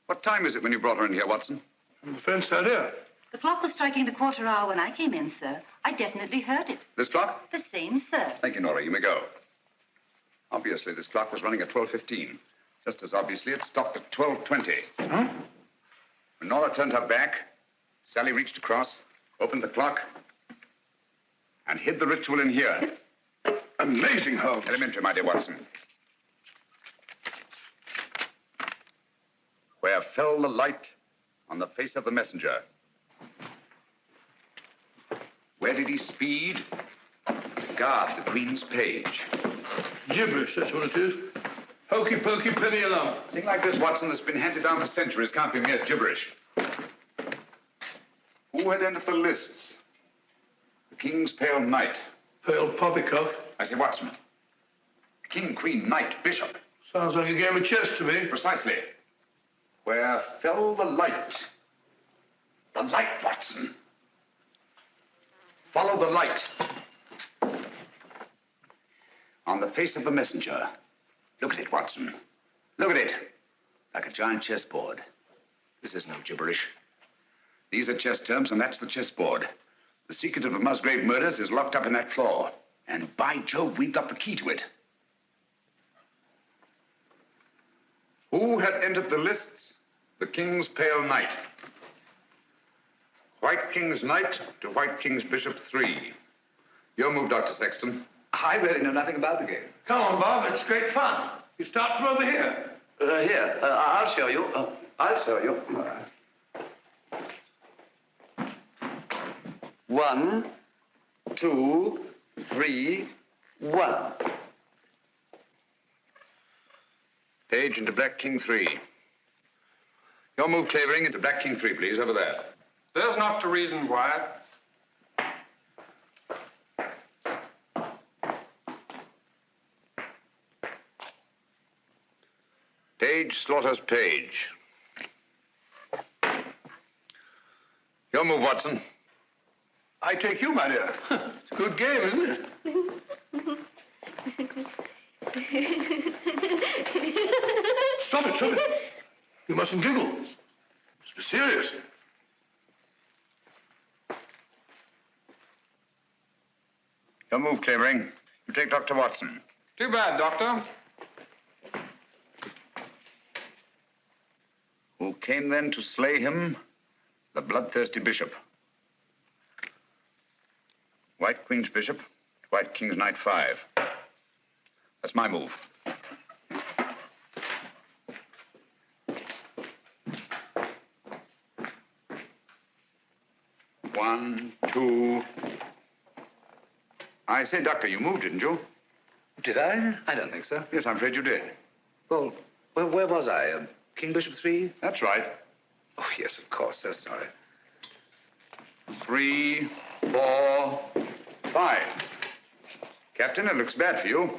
What time is it when you brought her in here, Watson? I'm the fence idea. The clock was striking the 1/4 hour when I came in, sir. I definitely heard it. This clock? The same, sir. Thank you, Nora. You may go. Obviously, this clock was running at 12:15. Just as obviously, it stopped at 12:20. When Nora turned her back, Sally reached across, opened the clock, and hid the ritual in here. Amazing, Holmes. Elementary, my dear Watson. Where fell the light on the face of the messenger? Where did he speed? Guard the Queen's page. Gibberish, that's what it is. Hokey pokey penny alarm. A thing like this, Watson, that's been handed down for centuries can't be mere gibberish. Who had entered the lists? The King's Pale Knight. Pale poppycock. I say, Watson. King, Queen, Knight, Bishop. Sounds like a game of chess to me. Precisely. Where fell the light? The light, Watson. Follow the light. On the face of the messenger. Look at it, Watson. Look at it. Like a giant chessboard. This is no gibberish. These are chess terms, and that's the chessboard. The secret of the Musgrave murders is locked up in that floor. And by Jove, we've got the key to it. Who had entered the lists? The King's Pale Knight. White King's Knight to White King's Bishop 3. Your move, Dr. Sexton. I really know nothing about the game. Come on, Bob. It's great fun. You start from over here. Here, I'll show you. I'll show you. 1, 2, 3, 1. Page into Black King 3. Your move, Clavering, into Black King 3, please, over there. There's not to reason, Wyatt. Page slaughters Page. Your move, Watson. I take you, my dear. It's a good game, isn't it? Stop it, stop it. You mustn't giggle. Must be serious. Your move, Clavering. You take Dr. Watson. Too bad, Doctor. Who came then to slay him? The bloodthirsty bishop. White Queen's Bishop, White King's Knight 5. That's my move. One, two. I say, Doctor, you moved, didn't you? Did I? I don't think so. Yes, I'm afraid you did. Well, where was I? King Bishop 3? That's right. Oh, yes, of course. So sorry. 3, 4, 5. Captain, it looks bad for you.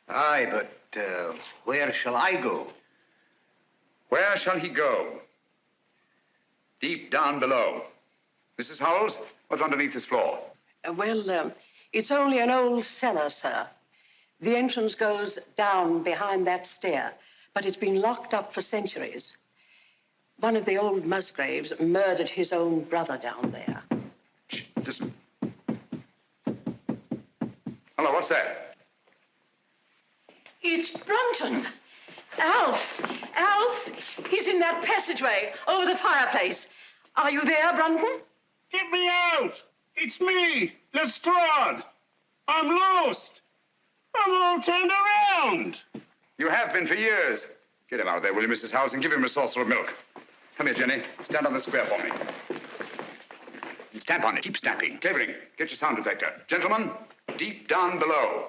Aye, but where shall I go? Where shall he go? Deep down below. Mrs. Howells, what's underneath this floor? It's only an old cellar, sir. The entrance goes down behind that stair, but it's been locked up for centuries. One of the old Musgraves murdered his own brother down there. Shh, listen. Hello, what's that? It's Brunton. Alf! Alf! He's in that passageway over the fireplace. Are you there, Brunton? Get me out! It's me, Lestrade. I'm lost. I'm all turned around. You have been for years. Get him out there, will you, Mrs. Howells, and give him a saucer of milk. Come here, Jenny. Stand on the square for me. Stamp on it. Keep stamping. Clavering, get your sound detector. Gentlemen, deep down below.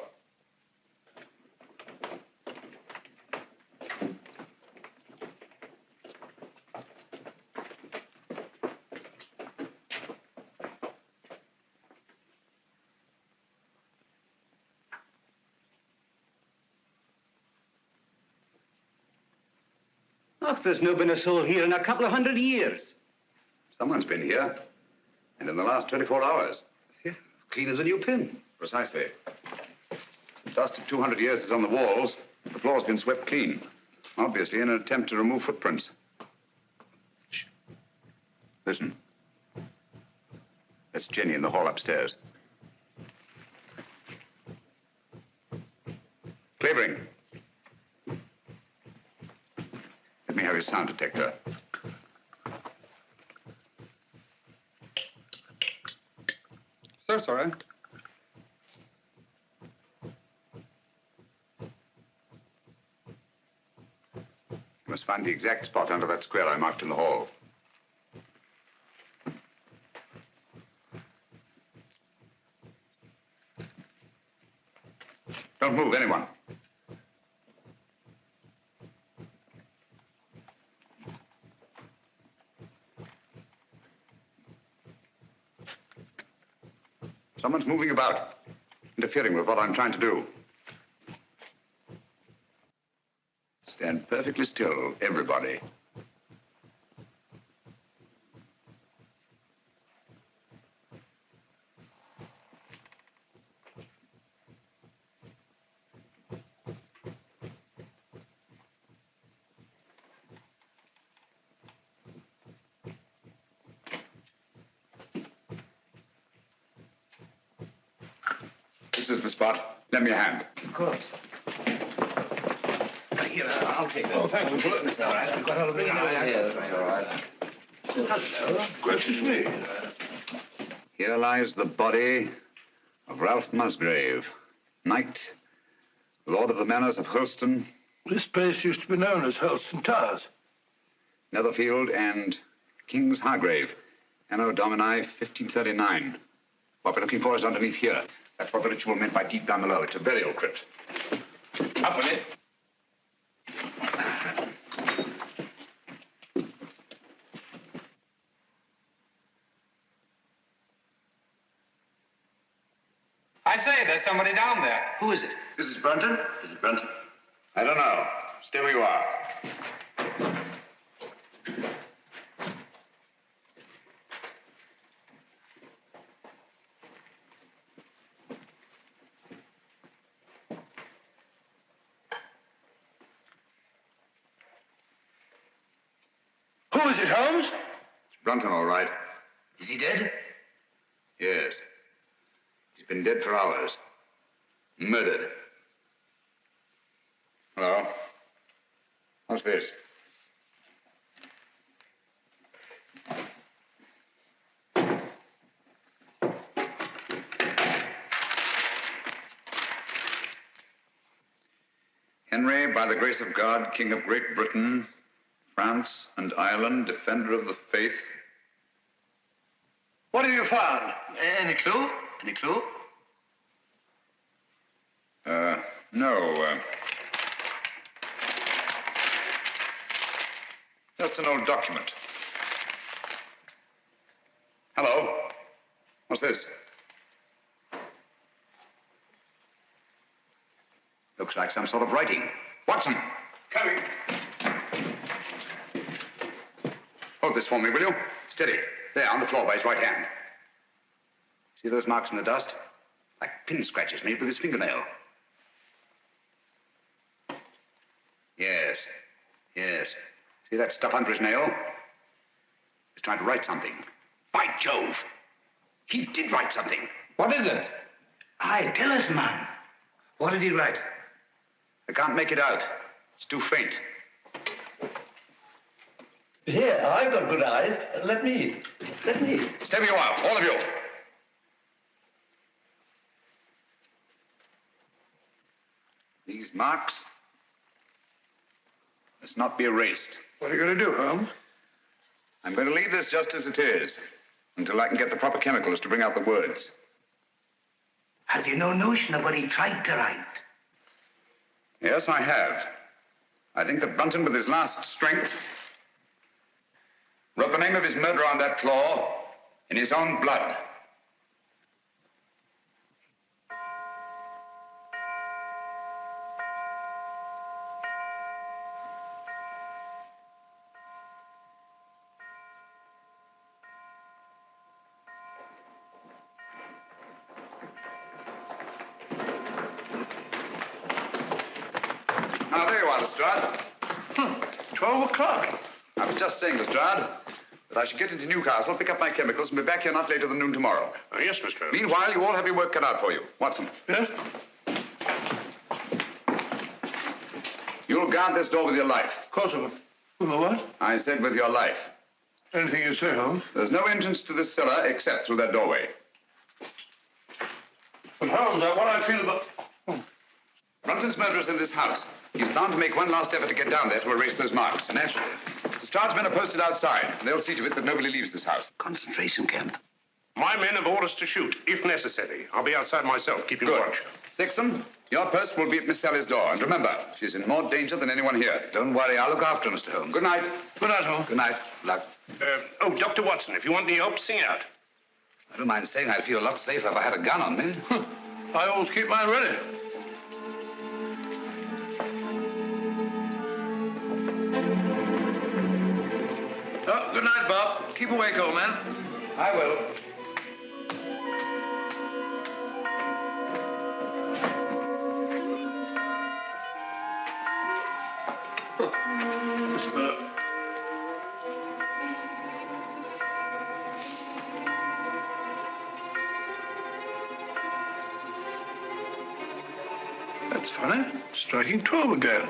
Oh, there's no been a soul here in a couple of 100 years. Someone's been here. And in the last 24 hours. Yeah, clean as a new pin. Precisely. The dust of 200 years is on the walls. The floor's been swept clean. Obviously in an attempt to remove footprints. Shh. Listen. That's Jenny in the hall upstairs. Clavering. Let me have his sound detector. So sorry. You must find the exact spot under that square I marked in the hall. Don't move, anyone. Someone's moving about, interfering with what I'm trying to do. Stand perfectly still, everybody. This is the spot. Lend me a hand. Of course. Here, I'll take that. Oh, thank you. It's all right. I've got all of it. All right. Hello. Gracious me. Here lies the body of Ralph Musgrave, knight, lord of the manors of Hurlston, This place used to be known as Hurlston Towers. Netherfield, and King's Hargrave, Anno Domini 1539. What we're looking for is underneath here. That's what the ritual meant by deep down below. It's a burial crypt. Up with it. I say, there's somebody down there. Who is it? This is Brunton? Is it Brunton? I don't know. Stay where you are. Who is it, Holmes? It's Brunton, all right. Is he dead? Yes. He's been dead for hours. Murdered. Hello? What's this? Henry, by the grace of God, King of Great Britain, France and Ireland, defender of the faith. What have you found? Any clue? Any clue? No. Just an old document. Hello? What's this? Looks like some sort of writing. Watson! Coming. Hold this for me, will you? Steady. There, on the floor by his right hand. See those marks in the dust? Like pin scratches made with his fingernail. Yes. Yes. See that stuff under his nail? He's trying to write something. By Jove! He did write something. What is it? Aye, tell us, man. What did he write? I can't make it out. It's too faint. Here, I've got good eyes. Let me. Stay where you are, all of you. These marks must not be erased. What are you going to do, Holmes? I'm going to leave this just as it is until I can get the proper chemicals to bring out the words. Have you no notion of what he tried to write? Yes, I have. I think that Brunton, with his last strength, wrote the name of his murderer on that floor in his own blood. Now, there you are, Lestrade. 12 o'clock. I was just saying, Lestrade, that I should get into Newcastle, pick up my chemicals, and be back here not later than noon tomorrow. Yes, Mr. Holmes. Meanwhile, you all have your work cut out for you. Watson. Yes? You'll guard this door with your life. Of course I will. With my what? I said with your life. Anything you say, Holmes. There's no entrance to this cellar except through that doorway. But Holmes, what I feel about... Brunton's murderer's in this house. He's bound to make one last effort to get down there to erase those marks. Naturally. Lestrade's men are posted outside. They'll see to it that nobody leaves this house. Concentration camp. My men have orders to shoot, if necessary. I'll be outside myself, keeping Good. watch. Sexton, your post will be at Miss Sally's door. And remember, she's in more danger than anyone here. Don't worry, I'll look after her, Mr. Holmes. Good night. Good night, Holmes. Good night. Luck. Oh, Dr. Watson, if you want any help, sing out. I don't mind saying I'd feel a lot safer if I had a gun on me. I always keep mine ready. Keep awake, old man. I will. That's funny. Striking 12 again.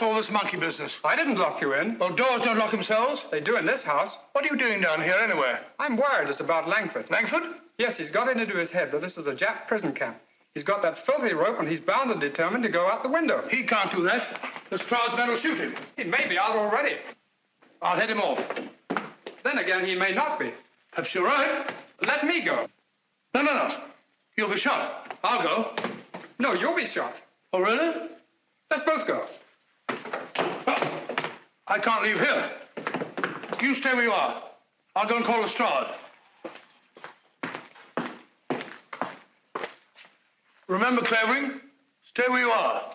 All this monkey business. I didn't lock you in. Well, doors don't lock themselves. They do in this house. What are you doing down here anyway? I'm worried it's about Langford. Langford? Yes, he's got it into his head that this is a Jap prison camp. He's got that filthy rope and he's bound and determined to go out the window. He can't do that. The Stroud's men will shoot him. He may be out already. I'll head him off. Then again, he may not be. Perhaps you're right. Let me go. No. You'll be shot. I'll go. No, you'll be shot. Oh, really? Let's both go. I can't leave here. You stay where you are. I'll go and call Lestrade. Remember, Clavering, stay where you are.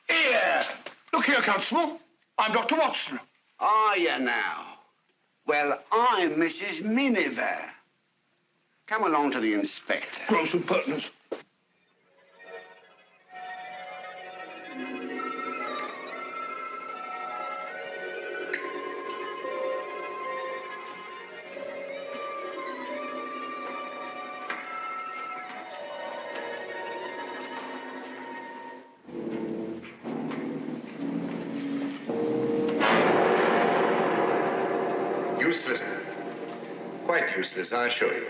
Here. Look here, Constable. I'm Dr. Watson. Are you now? Well, I'm Mrs. Miniver. Come along to the inspector. Gross impertinence. Useless. Quite useless, I assure you.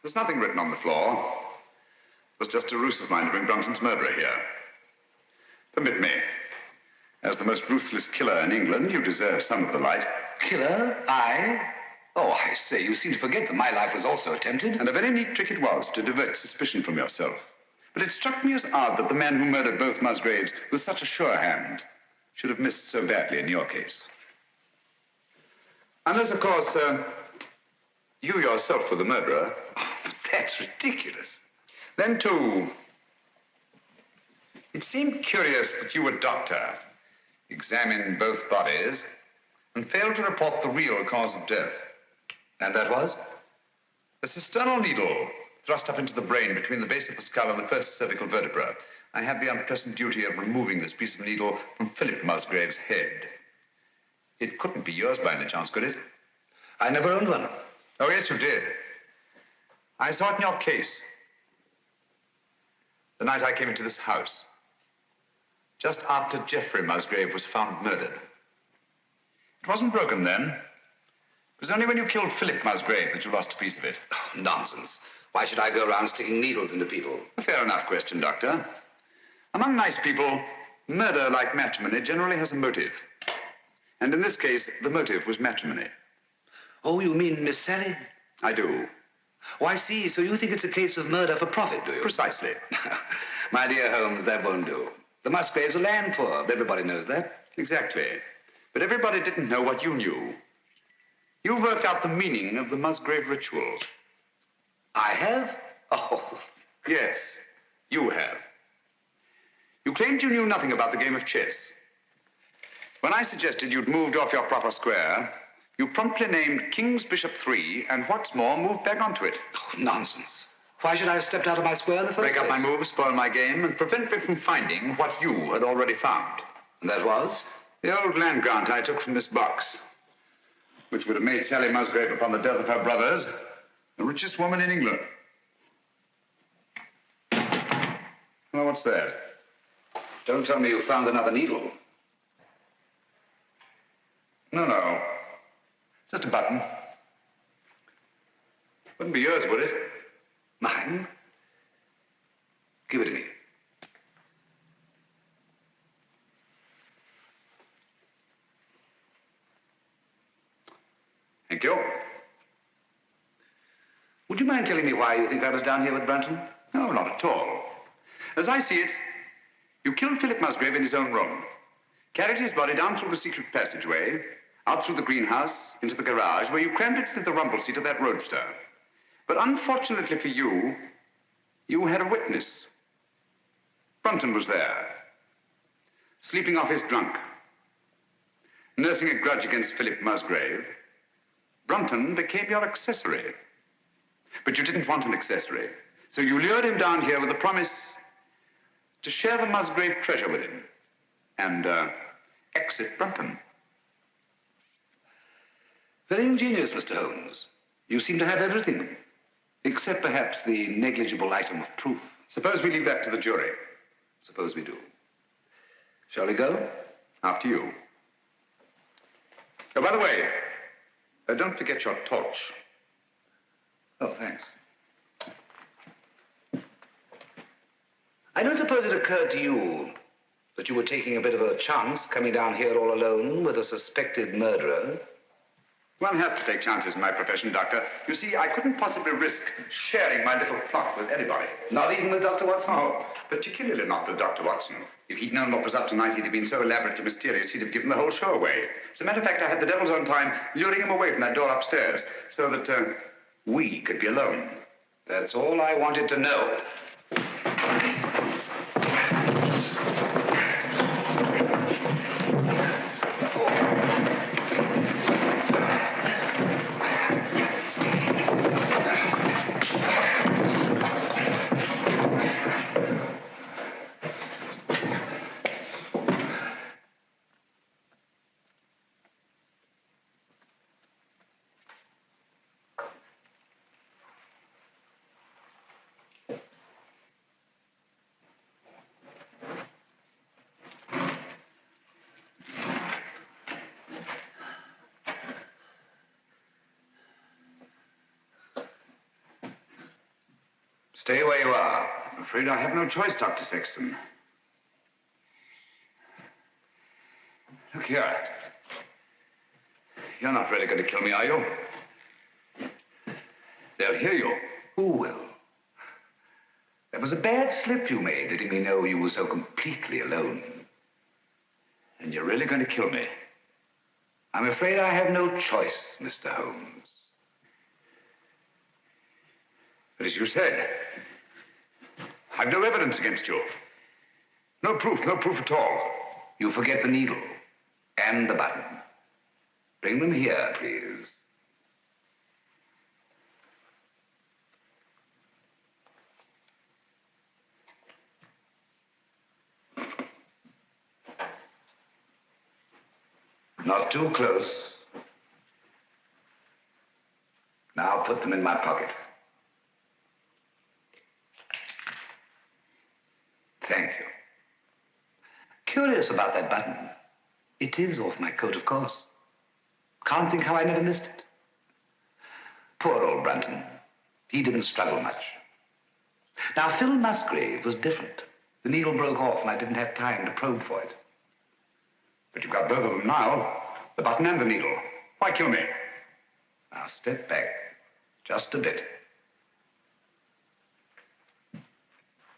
There's nothing written on the floor. It was just a ruse of mine to bring Brunton's murderer here. Permit me. As the most ruthless killer in England, you deserve some of the light. Killer? I? Oh, I say, you seem to forget that my life was also attempted. And a very neat trick it was to divert suspicion from yourself. But it struck me as odd that the man who murdered both Musgraves with such a sure hand should have missed so badly in your case. Unless, of course, you yourself were the murderer. That's ridiculous. Then, too, it seemed curious that you, a doctor, examined both bodies and failed to report the real cause of death. And that was? A cisternal needle thrust up into the brain between the base of the skull and the first cervical vertebra. I had the unpleasant duty of removing this piece of needle from Philip Musgrave's head. It couldn't be yours by any chance, could it? I never owned one. Oh, yes, you did. I saw it in your case. The night I came into this house. Just after Geoffrey Musgrave was found murdered. It wasn't broken then. It was only when you killed Philip Musgrave that you lost a piece of it. Oh, nonsense. Why should I go around sticking needles into people? A fair enough question, Doctor. Among nice people, murder, like matrimony, generally has a motive. And in this case, the motive was matrimony. Oh, you mean Miss Sally? I do. Oh, I see. So you think it's a case of murder for profit, do you? Precisely. My dear Holmes, that won't do. The Musgraves are land poor. Everybody knows that. Exactly. But everybody didn't know what you knew. You worked out the meaning of the Musgrave Ritual. I have? Oh. Yes, you have. You claimed you knew nothing about the game of chess. When I suggested you'd moved off your proper square, you promptly named King's Bishop 3, and what's more, moved back onto it. Oh, nonsense. Why should I have stepped out of my square in the first Break up place? my move, spoil my game, and prevent me from finding what you had already found. And that was? The old land grant I took from this box, which would have made Sally Musgrave, upon the death of her brothers, the richest woman in England. Well, what's that? Don't tell me you found another needle. No. Just a button. Wouldn't be yours, would it? Mine? Give it to me. Thank you. Would you mind telling me why you think I was down here with Brunton? No, not at all. As I see it, you killed Philip Musgrave in his own room, carried his body down through the secret passageway, out through the greenhouse, into the garage, where you crammed it into the rumble seat of that roadster. But unfortunately for you, you had a witness. Brunton was there, sleeping off his drunk, nursing a grudge against Philip Musgrave. Brunton became your accessory. But you didn't want an accessory, so you lured him down here with the promise to share the Musgrave treasure with him and exit Brunton. Very ingenious, Mr. Holmes. You seem to have everything, except perhaps the negligible item of proof. Suppose we leave that to the jury. Suppose we do. Shall we go? After you. Oh, by the way, don't forget your torch. Oh, thanks. I don't suppose it occurred to you that you were taking a bit of a chance coming down here all alone with a suspected murderer. One has to take chances in my profession, Doctor. You see, I couldn't possibly risk sharing my little plot with anybody. Not even with Dr. Watson? Oh, particularly not with Dr. Watson. If he'd known what was up tonight, he'd have been so elaborately mysterious, he'd have given the whole show away. As a matter of fact, I had the devil's own time luring him away from that door upstairs so that we could be alone. That's all I wanted to know. Stay where you are. I'm afraid I have no choice, Dr. Sexton. Look here. You're not really going to kill me, are you? They'll hear you. Who will? That was a bad slip you made, letting me know you were so completely alone. And you're really going to kill me? I'm afraid I have no choice, Mr. Holmes. But as you said, I've no evidence against you. No proof at all. You forget the needle and the button. Bring them here, please. Not too close. Now put them in my pocket. Thank you. Curious about that button. It is off my coat, of course. Can't think how I never missed it. Poor old Brunton. He didn't struggle much. Now, Phil Musgrave was different. The needle broke off and I didn't have time to probe for it. But you've got both of them now. The button and the needle. Why kill me? Now, step back. Just a bit.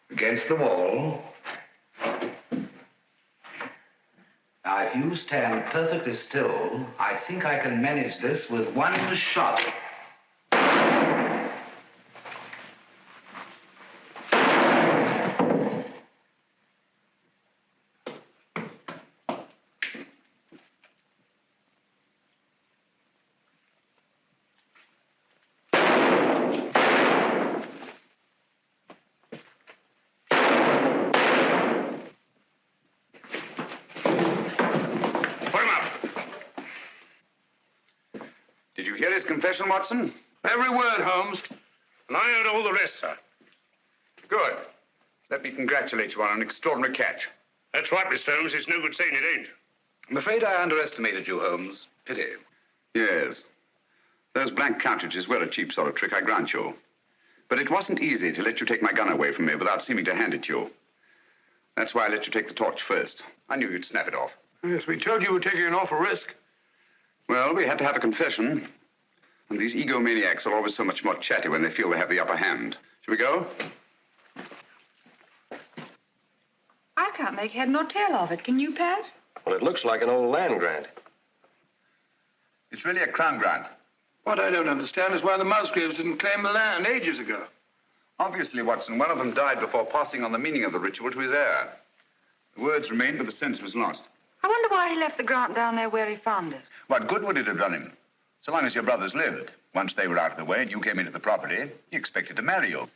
Against the wall. Now, if you stand perfectly still, I think I can manage this with one shot. Did you hear his confession, Watson? Every word, Holmes. And I heard all the rest, sir. Good. Let me congratulate you on an extraordinary catch. That's right, Mr. Holmes. It's no good saying it ain't. I'm afraid I underestimated you, Holmes. Pity. Yes. Those blank cartridges were a cheap sort of trick, I grant you. But it wasn't easy to let you take my gun away from me without seeming to hand it to you. That's why I let you take the torch first. I knew you'd snap it off. Yes, we told you we were taking an awful risk. Well, we had to have a confession. And these egomaniacs are always so much more chatty when they feel they have the upper hand. Shall we go? I can't make head nor tail of it. Can you, Pat? Well, it looks like an old land grant. It's really a crown grant. What I don't understand is why the Musgraves didn't claim the land ages ago. Obviously, Watson, one of them died before passing on the meaning of the ritual to his heir. The words remained, but the sense was lost. I wonder why he left the grant down there where he found it. What good would it have done him? So long as your brothers lived. Once they were out of the way and you came into the property, he expected to marry you.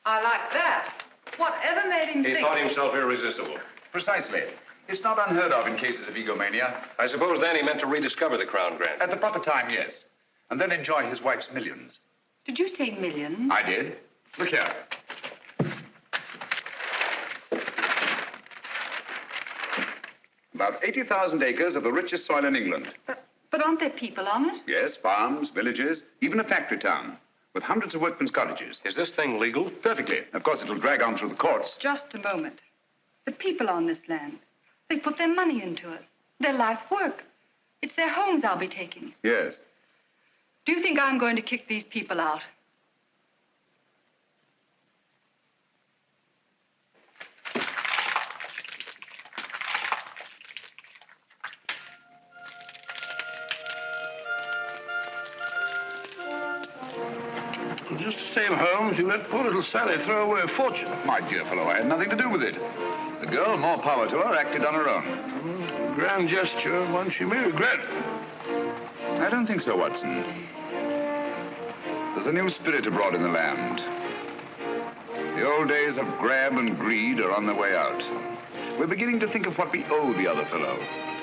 I like that. Whatever made him He think... thought himself irresistible. Precisely. It's not unheard of in cases of egomania. I suppose then he meant to rediscover the crown grant. At the proper time, yes. And then enjoy his wife's millions. Did you say millions? I did. Look here. About 80,000 acres of the richest soil in England. But aren't there people on it? Yes, farms, villages, even a factory town, with hundreds of workmen's cottages. Is this thing legal? Perfectly. Of course, it'll drag on through the courts. Just a moment. The people on this land, they put their money into it. Their life work. It's their homes I'll be taking. Yes. Do you think I'm going to kick these people out? Just the same, Holmes, you let poor little Sally throw away a fortune. My dear fellow, I had nothing to do with it. The girl, more power to her, acted on her own. Grand gesture, one she may regret. I don't think so, Watson. There's a new spirit abroad in the land. The old days of grab and greed are on their way out. We're beginning to think of what we owe the other fellow,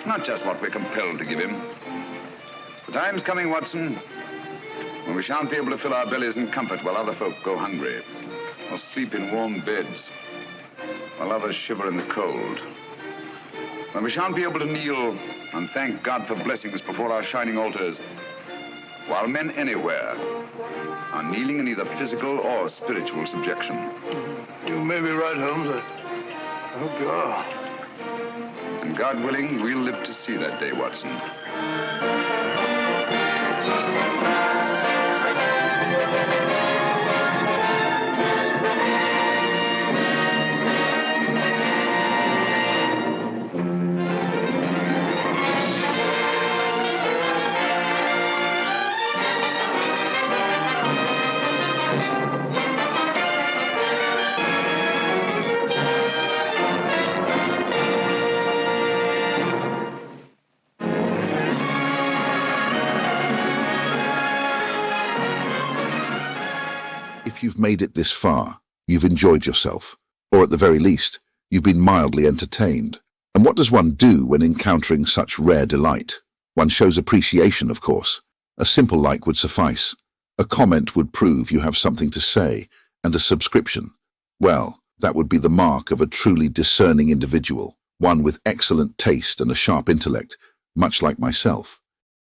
not just what we're compelled to give him. The time's coming, Watson, when we shan't be able to fill our bellies in comfort while other folk go hungry, or sleep in warm beds, while others shiver in the cold. When we shan't be able to kneel and thank God for blessings before our shining altars, while men anywhere are kneeling in either physical or spiritual subjection. You may be right, Holmes. I hope you are. And God willing, we'll live to see that day, Watson. If you've made it this far, you've enjoyed yourself, or at the very least, you've been mildly entertained. And what does one do when encountering such rare delight? One shows appreciation, of course. A simple like would suffice. A comment would prove you have something to say, and a subscription, well, that would be the mark of a truly discerning individual, one with excellent taste and a sharp intellect, much like myself.